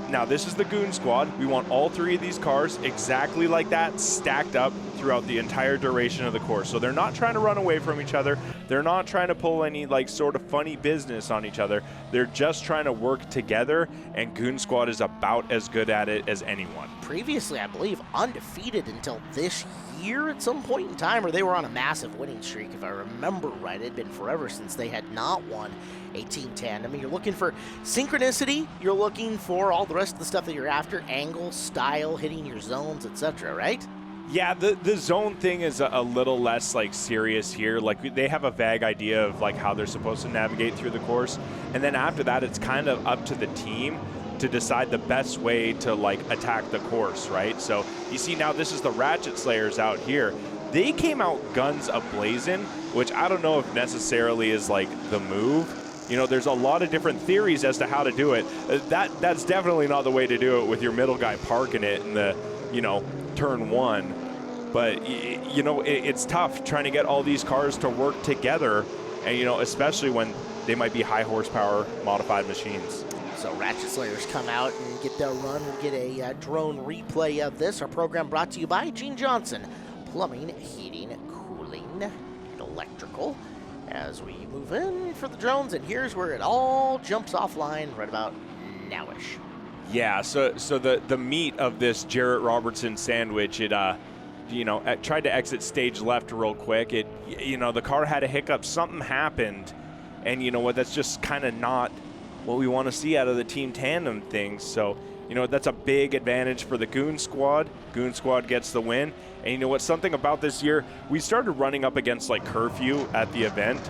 now this is the Goon Squad. We want all 3 of these cars exactly like that, stacked up throughout the entire duration of the course. So they're not trying to run away from each other. They're not trying to pull any like sort of funny business on each other. They're just trying to work together, and Goon Squad is about as good at it as anyone. Previously, I believe, undefeated until this year at some point in time, or they were on a massive winning streak, if I remember right. It had been forever since they had not won a Team Tandem. You're looking for synchronicity. You're looking for all the rest of the stuff that you're after, angle, style, hitting your zones, etc., right? Yeah, the zone thing is a little less like serious here. Like they have a vague idea of like how they're supposed to navigate through the course, and then after that, it's kind of up to the team to decide the best way to like attack the course, right? So you see now this is the Ratchet Slayers out here. They came out guns a-blazing, which I don't know if necessarily is like the move. You know, there's a lot of different theories as to how to do it. That's definitely not the way to do it with your middle guy parking it in the, you know, turn 1. But, you know, it's tough trying to get all these cars to work together, and, you know, especially when they might be high horsepower modified machines. So Ratchet Slayers come out and get their run. We'll get a drone replay of this. Our program brought to you by Gene Johnson, plumbing, heating, cooling, and electrical. As we move in for the drones, and here's where it all jumps offline right about nowish. Yeah, so the meat of this Jarrett Robertson sandwich, it you know, tried to exit stage left real quick. It, you know, the car had a hiccup. Something happened, and you know what? That's just kind of not what we want to see out of the Team Tandem things. So, you know, that's a big advantage for the Goon Squad. Goon Squad gets the win. And you know what? Something about this year, we started running up against like curfew at the event.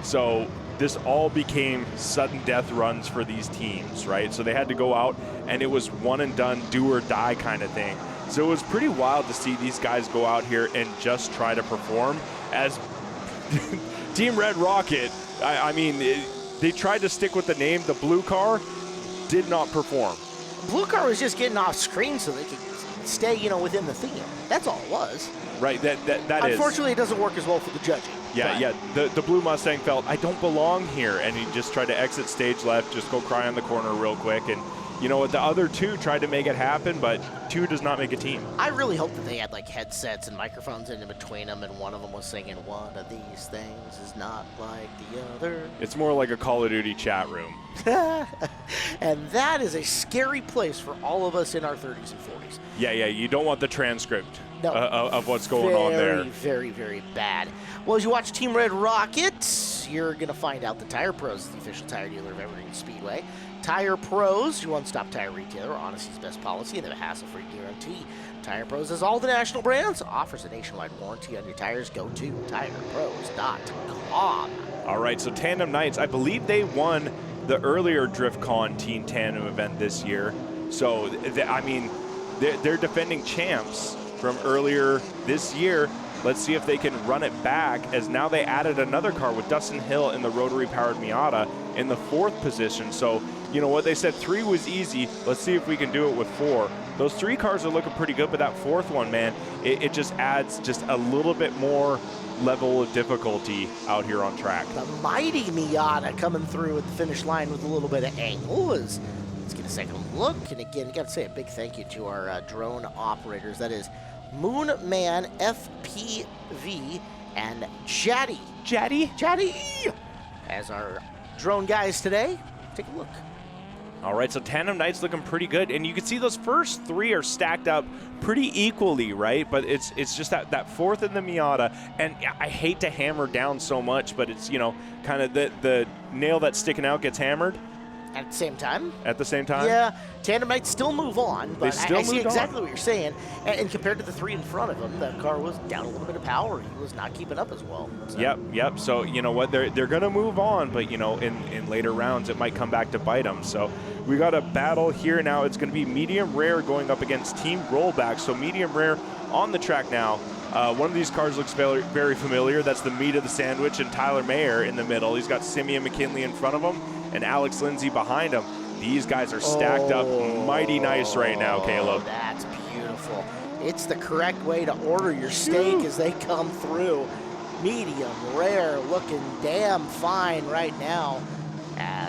So this all became sudden death runs for these teams, right? So they had to go out, and it was one and done, do or die kind of thing. So it was pretty wild to see these guys go out here and just try to perform as Team Red Rocket. I mean, they tried to stick with the name. The blue car did not perform. Blue car was just getting off screen so they could stay, you know, within the theme. That's all it was. Right, that is. Unfortunately, it doesn't work as well for the judging. Yeah. The blue Mustang felt, I don't belong here, and he just tried to exit stage left, just go cry on the corner real quick, and you know what, the other 2 tried to make it happen, but 2 does not make a team. I really hope that they had like headsets and microphones in between them, and one of them was singing, "One of these things is not like the other." It's more like a Call of Duty chat room. And that is a scary place for all of us in our 30s and 40s. Yeah, you don't want the transcript No. Of what's going on there. Very, very bad. Well, as you watch Team Red Rocket, you're going to find out that Tire Pros is the official tire dealer of Evergreen Speedway. Tire Pros, your one-stop tire retailer, honesty's best policy, and they have a hassle-free guarantee. Tire Pros has all the national brands, offers a nationwide warranty on your tires. Go to TirePros.com. All right, so Tandem Knights, I believe they won the earlier DriftCon Team Tandem event this year. So, I mean, they're defending champs from earlier this year. Let's see if they can run it back, as now they added another car with Dustin Hill in the rotary-powered Miata in the 4th position. So, you know what, they said 3 was easy. Let's see if we can do it with 4. Those 3 cars are looking pretty good, but that 4th one, man, it just adds just a little bit more level of difficulty out here on track. The mighty Miata coming through at the finish line with a little bit of angle. Let's get a second look. And again, got to say a big thank you to our drone operators. That is Moonman FPV and Jaddy as our drone guys today. Take a look. All right, so Tandem Knight's looking pretty good, and you can see those first 3 are stacked up pretty equally, right? But it's just that 4th in the Miata, and I hate to hammer down so much, but it's, you know, kind of the nail that's sticking out gets hammered. At the same time? At the same time? Yeah, Tandem might still move on, but I see exactly on. what you're saying. And compared to the 3 in front of him, that car was down a little bit of power. He was not keeping up as well. So. Yep. So, you know what, they're going to move on, but, you know, in later rounds, it might come back to bite them. So we got a battle here now. It's going to be Medium Rare going up against Team Rollback. So Medium Rare on the track now. One of these cars looks very familiar. That's the meat of the sandwich, and Tyler Mayer in the middle. He's got Simeon McKinley in front of him and Alex Lindsay behind him. These guys are stacked up mighty nice right now, Caleb. That's beautiful. It's the correct way to order your steak as they come through. Medium Rare looking damn fine right now.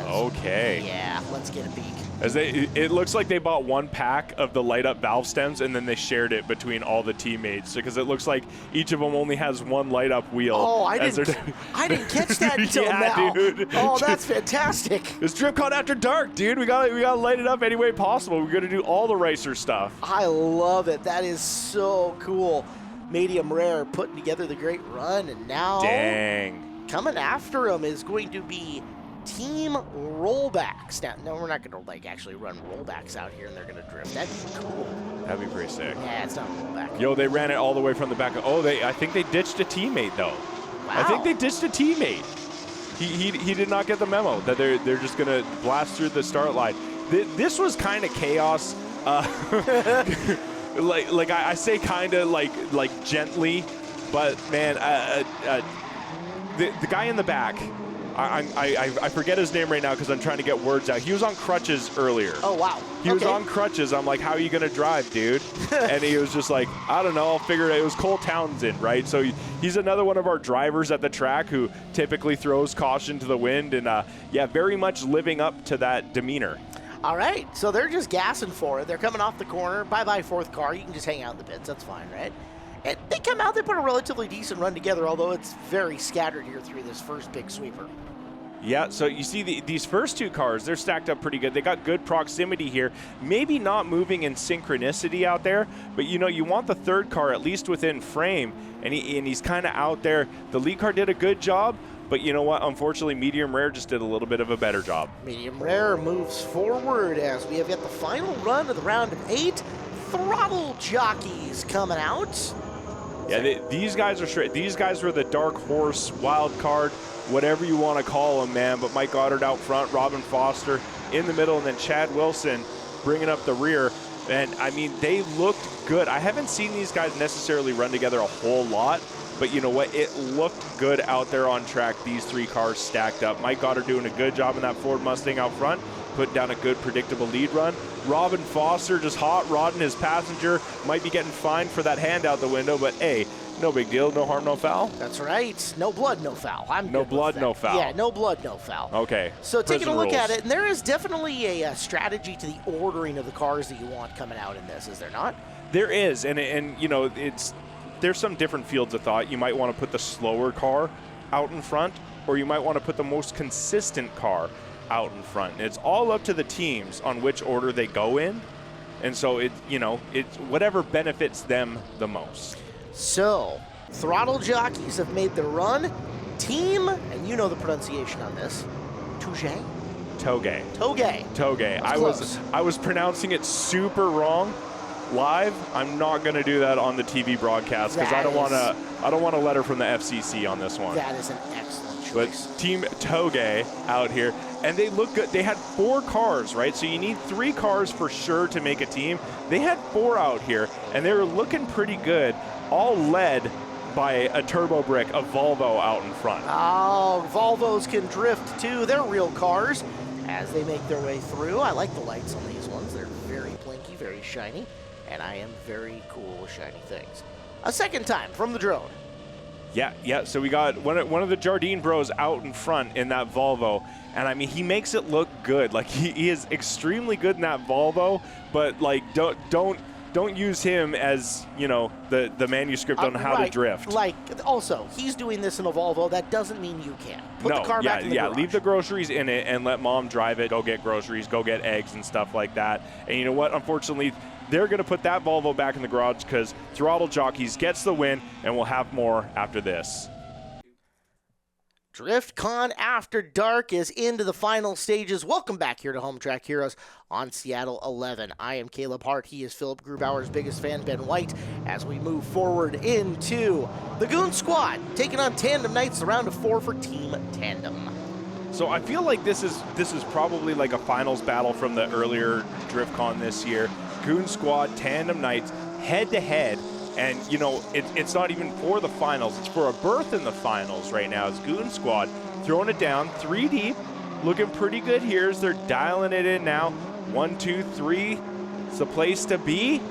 Okay. Yeah, let's get a peek. It looks like they bought 1 pack of the light up valve stems and then they shared it between all the teammates, because it looks like each of them only has 1 light up wheel. Oh, I didn't catch that until now. Dude. Oh, that's fantastic. It's DriftCon After Dark, dude. We got to light it up any way possible. We're going to do all the racer stuff. I love it. That is so cool. Medium Rare putting together the great run, and now coming after him is going to be Team Rollbacks. Now, we're not going to actually run rollbacks out here and they're going to drift. That'd be cool. That'd be pretty sick. Yeah, it's not a rollback. Yo, they ran it all the way from the back. I think they ditched a teammate though. Wow. I think they ditched a teammate. He did not get the memo that they're just going to blast through the start line. This was kind of chaos. Like I say, kind of like gently, but man, the guy in the back. I forget his name right now because I'm trying to get words out. He was on crutches earlier. Oh, wow. He was on crutches. I'm like, how are you going to drive, dude? And he was just like, I don't know. I'll figure it out. It was Cole Townsend, right? So he's another one of our drivers at the track who typically throws caution to the wind. And, very much living up to that demeanor. All right. So they're just gassing for it. They're coming off the corner. Bye-bye, 4th car. You can just hang out in the pits. That's fine, right? And they come out, they put a relatively decent run together, although it's very scattered here through this first big sweeper. Yeah, so you see these first 2 cars, they're stacked up pretty good. They got good proximity here. Maybe not moving in synchronicity out there, but you know, you want the 3rd car at least within frame, and he's kind of out there. The lead car did a good job, but you know what? Unfortunately, Medium Rare just did a little bit of a better job. Medium Rare moves forward as we have got the final run of the round of 8. Throttle Jockeys coming out. Yeah, these guys are straight. These guys were the dark horse, wild card, whatever you want to call them, man. But Mike Goddard out front, Robin Foster in the middle, and then Chad Wilson bringing up the rear. And, I mean, they looked good. I haven't seen these guys necessarily run together a whole lot, but you know what? It looked good out there on track, these 3 cars stacked up. Mike Goddard doing a good job in that Ford Mustang out front, putting down a good, predictable lead run. Robin Foster just hot rodding his passenger, might be getting fined for that hand out the window, but hey, no big deal, no harm, no foul. That's right. No blood, no foul. No blood, no foul. Yeah, no blood, no foul. Okay. So taking a look rules. at it, and there is definitely a strategy to the ordering of the cars that you want coming out in this, is there not? There is, and you know, there's some different fields of thought. You might want to put the slower car out in front, or you might want to put the most consistent car out in front. And it's all up to the teams on which order they go in. And so it's whatever benefits them the most. So, Throttle Jockeys have made the run. Team, and you know the pronunciation on this, Toge. I was pronouncing it super wrong live. I'm not going to do that on the TV broadcast because I don't want a letter from the FCC on this one. That is an excellent choice. But Team Toge out here, and they look good. They had 4 cars, right? So you need 3 cars for sure to make a team. They had 4 out here, and they were looking pretty good, all led by a turbo brick, a Volvo out in front. Oh, Volvos can drift too. They're real cars as they make their way through. I like the lights on these ones. They're very blinky, very shiny, and I am very cool with shiny things. A second time from the drone. Yeah. So we got one of the Jardine bros out in front in that Volvo, and I mean he makes it look good. Like he is extremely good in that Volvo, but like don't use him as, you know, the manuscript on how to drift. Like, also, he's doing this in a Volvo. That doesn't mean you can. Put the car back in the garage. Leave the groceries in it and let mom drive it. Go get groceries, go get eggs and stuff like that. And you know what? Unfortunately, they're going to put that Volvo back in the garage because Throttle Jockeys gets the win, and we'll have more after this. DriftCon After Dark is into the final stages. Welcome back here to Home Track Heroes on Seattle 11. I am Caleb Hart. He is Philip Grubauer's biggest fan, Ben White, as we move forward into the Goon Squad, taking on Tandem Knights, the round of 4 for Team Tandem. So I feel like this is probably like a finals battle from the earlier DriftCon this year. Goon Squad, Tandem Knights, head-to-head. And, you know, it's not even for the finals. It's for a berth in the finals right now. It's Goon Squad throwing it down 3 deep, looking pretty good here as they're dialing it in now. 1, 2, 3. It's the place to be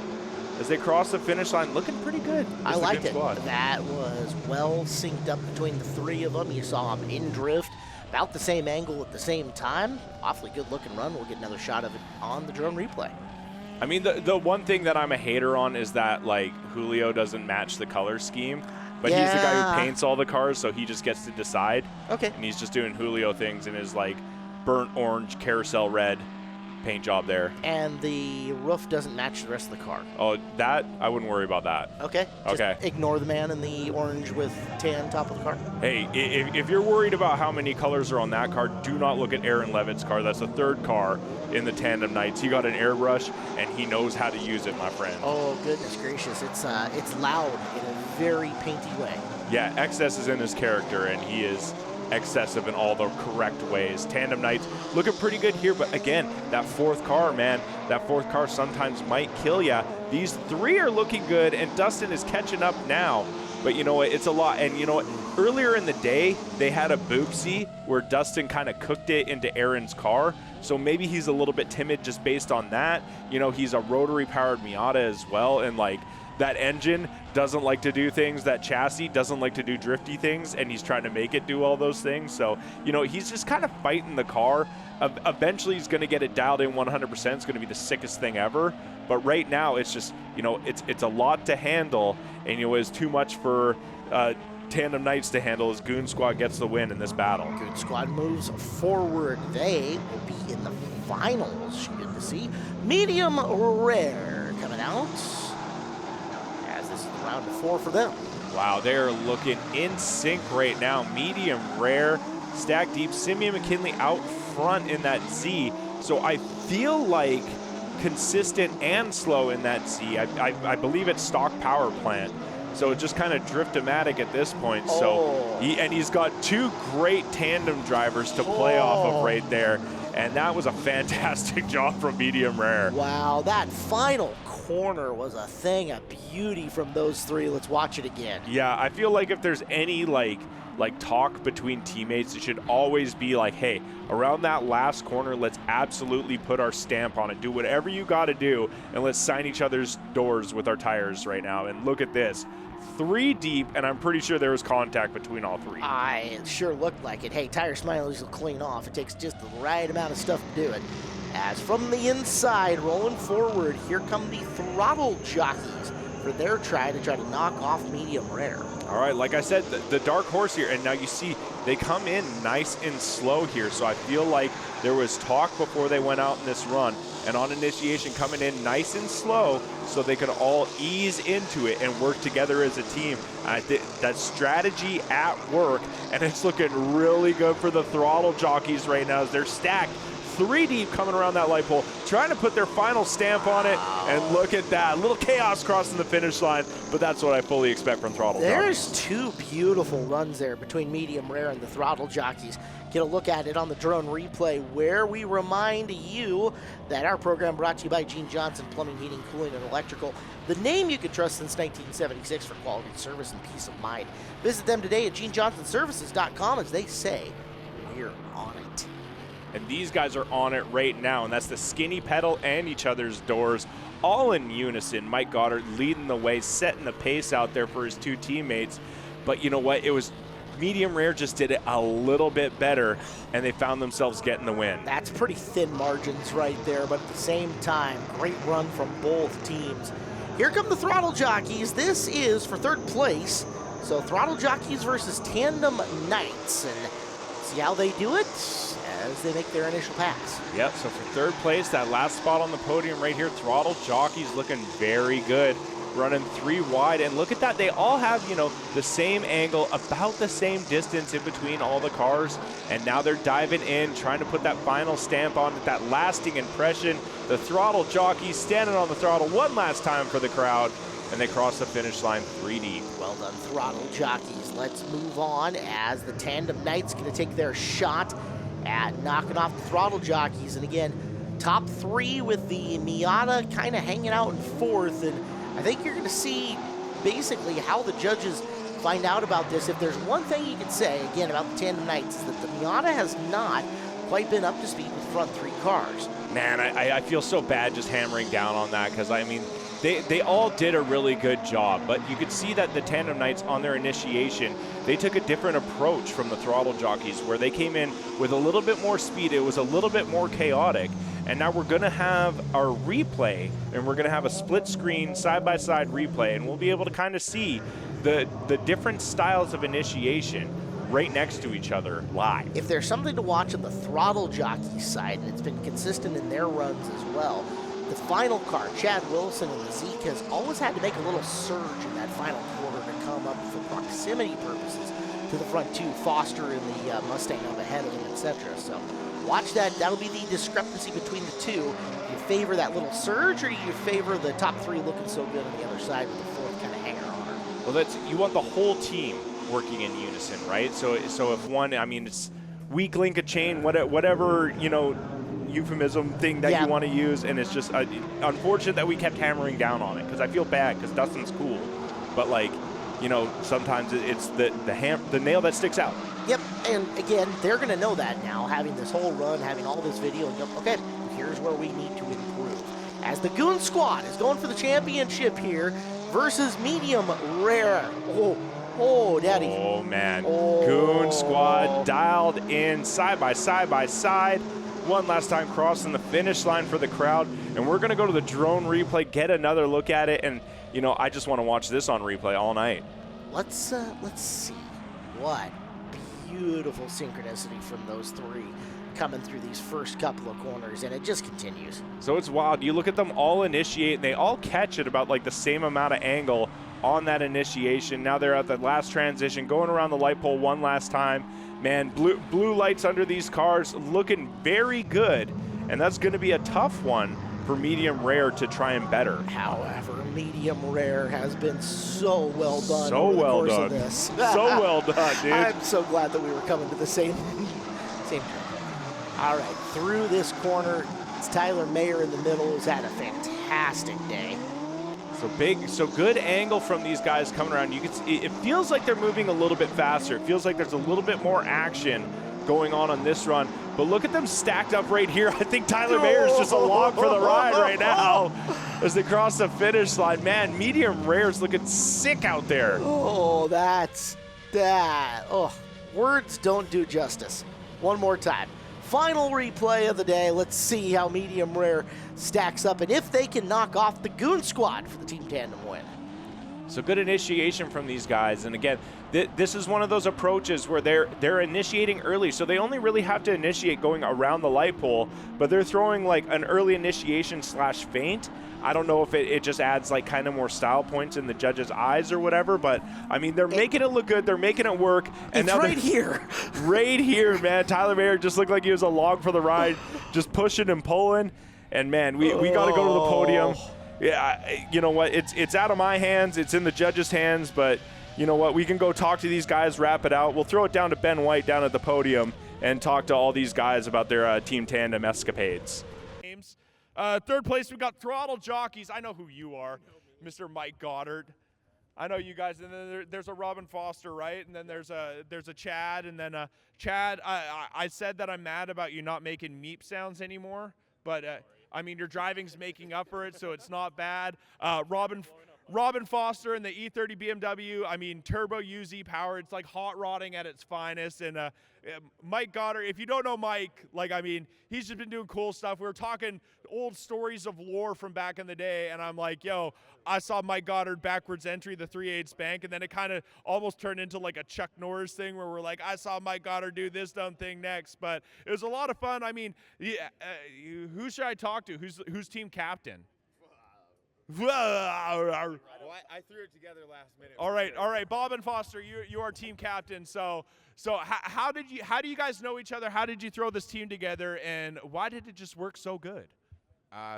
as they cross the finish line. Looking pretty good. I liked it. That was well synced up between the three of them. You saw them in drift, about the same angle at the same time. Awfully good looking run. We'll get another shot of it on the drone replay. I mean, the one thing that I'm a hater on is that, like, Julio doesn't match the color scheme. But he's the guy who paints all the cars, so he just gets to decide. Okay. And he's just doing Julio things in his, like, burnt orange carousel red paint job there. And the roof doesn't match the rest of the car. Oh, that? I wouldn't worry about that. Okay. Okay. Just ignore the man in the orange with tan top of the car. Hey, if you're worried about how many colors are on that car, do not look at Aaron Levitt's car. That's the third car in the Tandem Knights. He got an airbrush, and he knows how to use it, my friend. Oh, goodness gracious. It's loud in a very painty way. Yeah, excess is in his character, and he is excessive in all the correct ways. Tandem Knights looking pretty good here, but again, that fourth car, man, that fourth car sometimes might kill ya. These three are looking good, and Dustin is catching up now. But you know what, it's a lot. And you know what, earlier in the day, they had a boopsie where Dustin kind of cooked it into Aaron's car. So maybe he's a little bit timid just based on that. You know, he's a rotary-powered Miata as well, and like, that engine doesn't like to do things, that chassis doesn't like to do drifty things, and he's trying to make it do all those things. So, you know, he's just kind of fighting the car. Eventually he's going to get it dialed in 100%. It's going to be the sickest thing ever. But right now it's just, you know, it's a lot to handle, and, you know, it's too much for Tandem Knights to handle as Goon Squad gets the win in this battle. Goon Squad moves forward. They will be in the finals. Good to see. Medium Rare coming out. This is the round of 4 for them. Wow, they're looking in sync right now. Medium Rare, Stack Deep, Simeon McKinley out front in that Z. So I feel like consistent and slow in that Z. I believe it's stock power plant. So it's just kind of drift-o-matic at this point. Oh. So he's got 2 great tandem drivers to play off of right there. And that was a fantastic job from Medium Rare. Wow, that final corner was a thing of beauty from those 3. Let's watch it again. Yeah, I feel like if there's any like talk between teammates, it should always be like, hey, around that last corner, let's absolutely put our stamp on it. Do whatever you got to do, and let's sign each other's doors with our tires right now. And look at this. 3 deep, and I'm pretty sure there was contact between all 3. It sure looked like it. Hey, tire smileys will clean off. It takes just the right amount of stuff to do it. As from the inside, rolling forward, here come the Throttle Jockeys for their try to knock off Medium Rare. All right, like I said, the dark horse here, and now you see they come in nice and slow here, so I feel like there was talk before they went out in this run, and on initiation coming in nice and slow so they could all ease into it and work together as a team. That strategy at work, and it's looking really good for the Throttle Jockeys right now as they're stacked 3 deep coming around that light pole, trying to put their final stamp on it. And look at that, a little chaos crossing the finish line, but that's what I fully expect from Throttle There's Jockeys. 2 beautiful runs there between Medium Rare and the Throttle Jockeys. Get a look at it on the drone replay, where we remind you that our program brought to you by Gene Johnson Plumbing, Heating, Cooling, and Electrical, the name you can trust since 1976 for quality service and peace of mind. Visit them today at GeneJohnsonServices.com. As they say, we're on it. And these guys are on it right now, and that's the skinny pedal and each other's doors, all in unison. Mike Goddard leading the way, setting the pace out there for his 2 teammates. But you know what? It was Medium Rare just did it a little bit better, and they found themselves getting the win. That's pretty thin margins right there, but at the same time, great run from both teams. Here come the Throttle Jockeys. This is for 3rd place. So Throttle Jockeys versus Tandem Knights, and see how they do it as they make their initial pass. Yep, so for 3rd place, that last spot on the podium right here, Throttle Jockeys looking very good, running 3 wide. And look at that, they all have, you know, the same angle, about the same distance in between all the cars. And now they're diving in, trying to put that final stamp on it, that lasting impression. The Throttle Jockeys standing on the throttle one last time for the crowd, and they cross the finish line 3 deep. Well done, Throttle Jockeys. Let's move on as the Tandem Knights going to take their shot at knocking off the Throttle Jockeys. And again, top 3 with the Miata kind of hanging out in 4th. And I think you're going to see basically how the judges find out about this. If there's one thing you can say, again, about the Tandem Knights, is that the Miata has not quite been up to speed with the front 3 cars. Man, I feel so bad just hammering down on that, because, I mean, they all did a really good job, but you could see that the Tandem Knights on their initiation, they took a different approach from the Throttle Jockeys, where they came in with a little bit more speed. It was a little bit more chaotic, and now we're going to have our replay, and we're going to have a split screen side-by-side replay, and we'll be able to kind of see the different styles of initiation right next to each other live. If there's something to watch on the Throttle Jockey side, and it's been consistent in their runs as well, the final car, Chad Wilson and the Zeke, has always had to make a little surge in that final quarter to come up for proximity purposes to the front 2, Foster and the Mustang up ahead of them, etc. So watch that. That'll be the discrepancy between the 2. Do you favor that little surge, or do you favor the top 3 looking so good on the other side with the 4th kind of hanger on her? Well, you want the whole team working in unison, right? So if one, I mean, it's weak link a chain, whatever, you know, euphemism thing that you want to use, and it's just unfortunate that we kept hammering down on it, because I feel bad, because Dustin's cool, but, like, you know, sometimes it's the nail that sticks out. Yep, and again, they're going to know that now, having this whole run, having all this video, and go, okay, here's where we need to improve. As the Goon Squad is going for the championship here versus Medium Rare. Oh, daddy. Oh, man. Goon Squad dialed in side by side. One last time crossing the finish line for the crowd, and we're going to go to the drone replay, get another look at it, and, you know, I just want to watch this on replay all night. Let's see. What beautiful synchronicity from those 3 coming through these first couple of corners, and it just continues. So it's wild. You look at them all initiate, and they all catch at about, like, the same amount of angle on that initiation. Now they're at the last transition, going around the light pole one last time. Man, blue lights under these cars, looking very good, and that's going to be a tough one for Medium Rare to try and better. However, Medium Rare has been so well done so over the well course done. of this. So well done, dude. I'm so glad that we were coming to the same turn. All right, through this corner, it's Tyler Mayer in the middle, who's had a fantastic day. So good angle from these guys coming around. You can see, it feels like they're moving a little bit faster. It feels like there's a little bit more action going on this run. But look at them stacked up right here. I think Tyler Mayer is just along for the ride right now as they cross the finish line. Man, Medium Rare is looking sick out there. Oh, that's that. Oh, words don't do justice. One more time. Final replay of the day. Let's see how Medium Rare stacks up and if they can knock off the Goon Squad for the Team Tandem win. So good initiation from these guys. And again, this is one of those approaches where they're initiating early. So they only really have to initiate going around the light pole, but they're throwing like an early initiation / feint. I don't know if it just adds like kind of more style points in the judges' eyes or whatever, but I mean, they're making it look good. They're making it work. And It's now right here. Right here, man. Tyler Mayer just looked like he was along for the ride, just pushing and pulling. And man, we got to go to the podium. Yeah, you know what? It's out of my hands. It's in the judges' hands, but you know what? We can go talk to these guys, wrap it out. We'll throw it down to Ben White down at the podium and talk to all these guys about their Team Tandem escapades. Third place, we got Throttle Jockeys. I know who you are, Mr. Mike Goddard. I know you guys. And then there's a Robin Foster, right? And then there's a Chad. And then Chad, I said that I'm mad about you not making meep sounds anymore, but I mean your driving's making up for it, so it's not bad. Robin Foster and the E30 BMW, I mean, turbo UZ power. It's like hot rodding at its finest. And Mike Goddard, if you don't know Mike, like, I mean, he's just been doing cool stuff. We were talking old stories of lore from back in the day, and I'm like, yo, I saw Mike Goddard backwards entry the 3/8 bank, and then it kind of almost turned into like a Chuck Norris thing where we're like, I saw Mike Goddard do this dumb thing next. But it was a lot of fun. I mean, yeah, who should I talk to? Who's team captain? Well, I threw it together last minute. All right, Bob and Foster, you are team captain. So how do you guys know each other? How did you throw this team together, and why did it just work so good?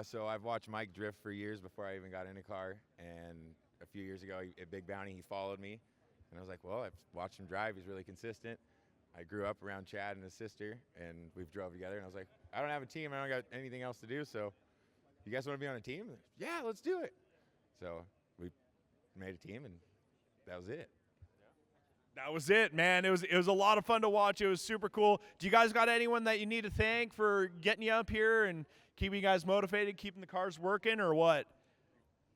So I've watched Mike drift for years before I even got in a car, and a few years ago at Big Bounty he followed me, and I was like, well, I've watched him drive. He's really consistent. I grew up around Chad and his sister, and we've drove together, and I was like, I don't have a team. I don't got anything else to do, so you guys want to be on a team? Yeah, let's do it. So we made a team, and that was it. That was it, man. It was a lot of fun to watch. It was super cool. Do you guys got anyone that you need to thank for getting you up here and keeping you guys motivated, keeping the cars working, or what?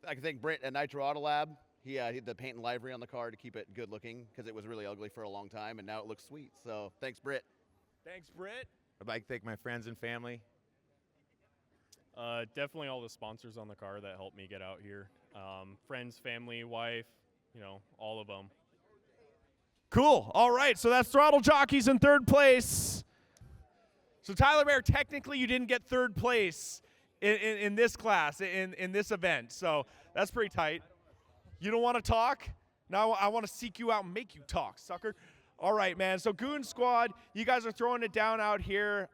I can thank Britt at Nitro Auto Lab. He did the paint and livery on the car to keep it good looking because it was really ugly for a long time, and now it looks sweet. So thanks, Britt. Thanks, Britt. I'd like to thank my friends and family. Definitely all the sponsors on the car that helped me get out here. Friends, family, wife, all of them. Cool. All right, so that's Throttle Jockeys in third place. So Tyler Mayer, technically you didn't get third place in this class, in this event. So that's pretty tight. You don't want to talk? Now I want to seek you out and make you talk, sucker. All right, man. So Goon Squad, you guys are throwing it down out here.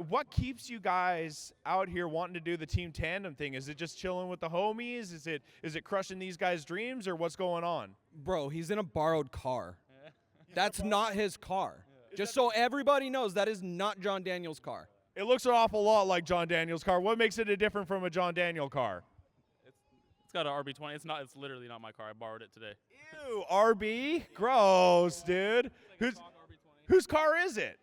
What keeps you guys out here wanting to do the team tandem thing? Is it just chilling with the homies? Is it crushing these guys' dreams, or what's going on? Bro, he's in a borrowed car. That's not his car. Just so everybody knows, that is not John Daniel's car. It looks an awful lot like John Daniel's car. What makes it different from a John Daniel car? It's got an RB20. It's literally not my car. I borrowed it today. Ew, RB? Gross, dude. Whose car is it?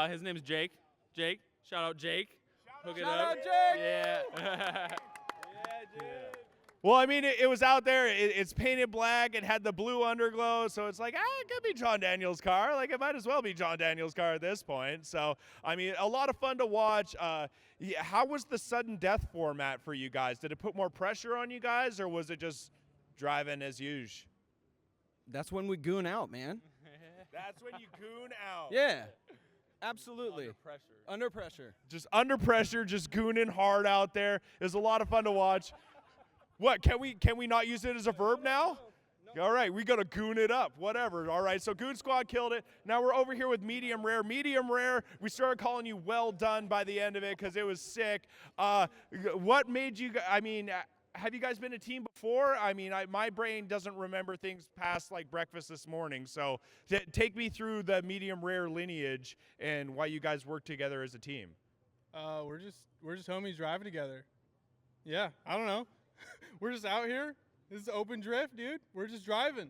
His name's Jake. Jake. Shout out Jake. Hook it Shout up. out Jake. Yeah. Well, I mean, it was out there. It's painted black. It had the blue underglow. So it's like, it could be John Daniel's car. Like, it might as well be John Daniel's car at this point. So, I mean, a lot of fun to watch. How was the sudden death format for you guys? Did it put more pressure on you guys, or was it just driving as usual? That's when we goon out, man. That's when you goon out. Yeah. Absolutely. Under pressure. Just under pressure, just gooning hard out there. It was a lot of fun to watch. What, can we not use it as a verb now? No. All right, we got to goon it up, whatever. All right, so Goon Squad killed it. Now we're over here with Medium Rare. Medium Rare, we started calling you well done by the end of it because it was sick. What made you, have you guys been a team before? I mean, my brain doesn't remember things past like breakfast this morning. So take me through the Medium Rare lineage and why you guys work together as a team. We're just homies driving together. Yeah, I don't know. We're just out here. This is open drift, dude. We're just driving.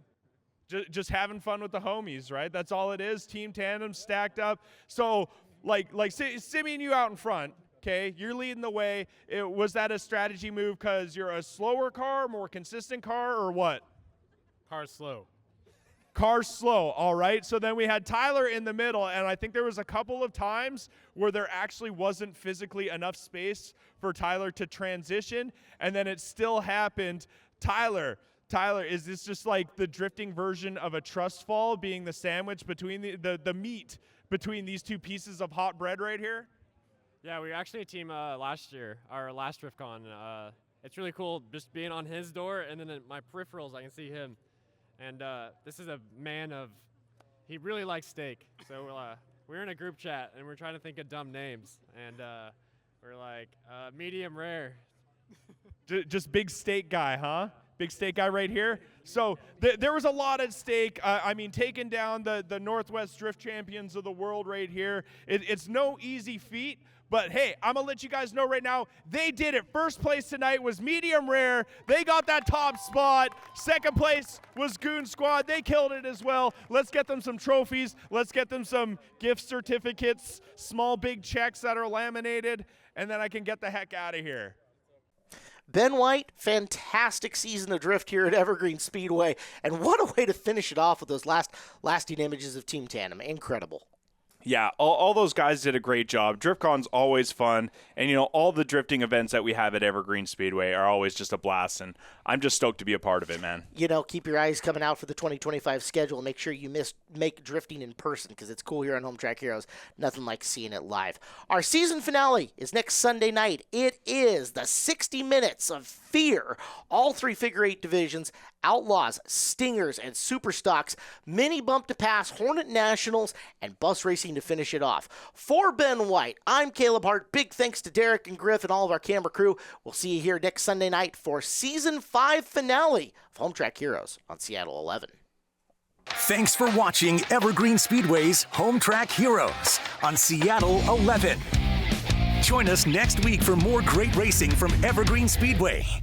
Just having fun with the homies, right? That's all it is. Team tandem stacked up. So like Simmy and you out in front. Okay, you're leading the way. Was that a strategy move because you're a slower car, more consistent car, or what? Car's slow. Car's slow, all right. So then we had Tyler in the middle, and I think there was a couple of times where there actually wasn't physically enough space for Tyler to transition, and then it still happened. Tyler, Tyler, is this just like the drifting version of a trust fall, being the sandwich between the meat between these two pieces of hot bread right here? Yeah, we were actually a team last year, our last DriftCon. It's really cool just being on his door, and then in my peripherals I can see him. And this is a man he really likes steak. So we're in a group chat, and we're trying to think of dumb names. And we're like, medium rare. Just big steak guy, huh? Big steak guy right here. So there was a lot at stake. I mean, taking down the Northwest Drift champions of the world right here. It's no easy feat. But hey, I'm gonna let you guys know right now, they did it. First place tonight was Medium Rare. They got that top spot. Second place was Goon Squad. They killed it as well. Let's get them some trophies. Let's get them some gift certificates, small big checks that are laminated, and then I can get the heck out of here. Ben White, fantastic season of drift here at Evergreen Speedway. And what a way to finish it off with those lasting images of Team Tandem. Incredible. Yeah, all those guys did a great job. DriftCon's always fun, and all the drifting events that we have at Evergreen Speedway are always just a blast, and I'm just stoked to be a part of it, man. Keep your eyes coming out for the 2025 schedule. Make sure you make drifting in person, because it's cool here on Home Track Heroes. Nothing like seeing it live. Our season finale is next Sunday night. It is the 60 minutes of fear. All 3 figure 8 divisions, Outlaws, Stingers, and Super Stocks, mini bump to pass, Hornet Nationals, and bus racing to finish it off. For Ben White, I'm Caleb Hart. Big thanks to Derek and Griff and all of our camera crew. We'll see you here next Sunday night for Season 5 finale of Home Track Heroes on Seattle 11. Thanks for watching Evergreen Speedway's Home Track Heroes on Seattle 11. Join us next week for more great racing from Evergreen Speedway.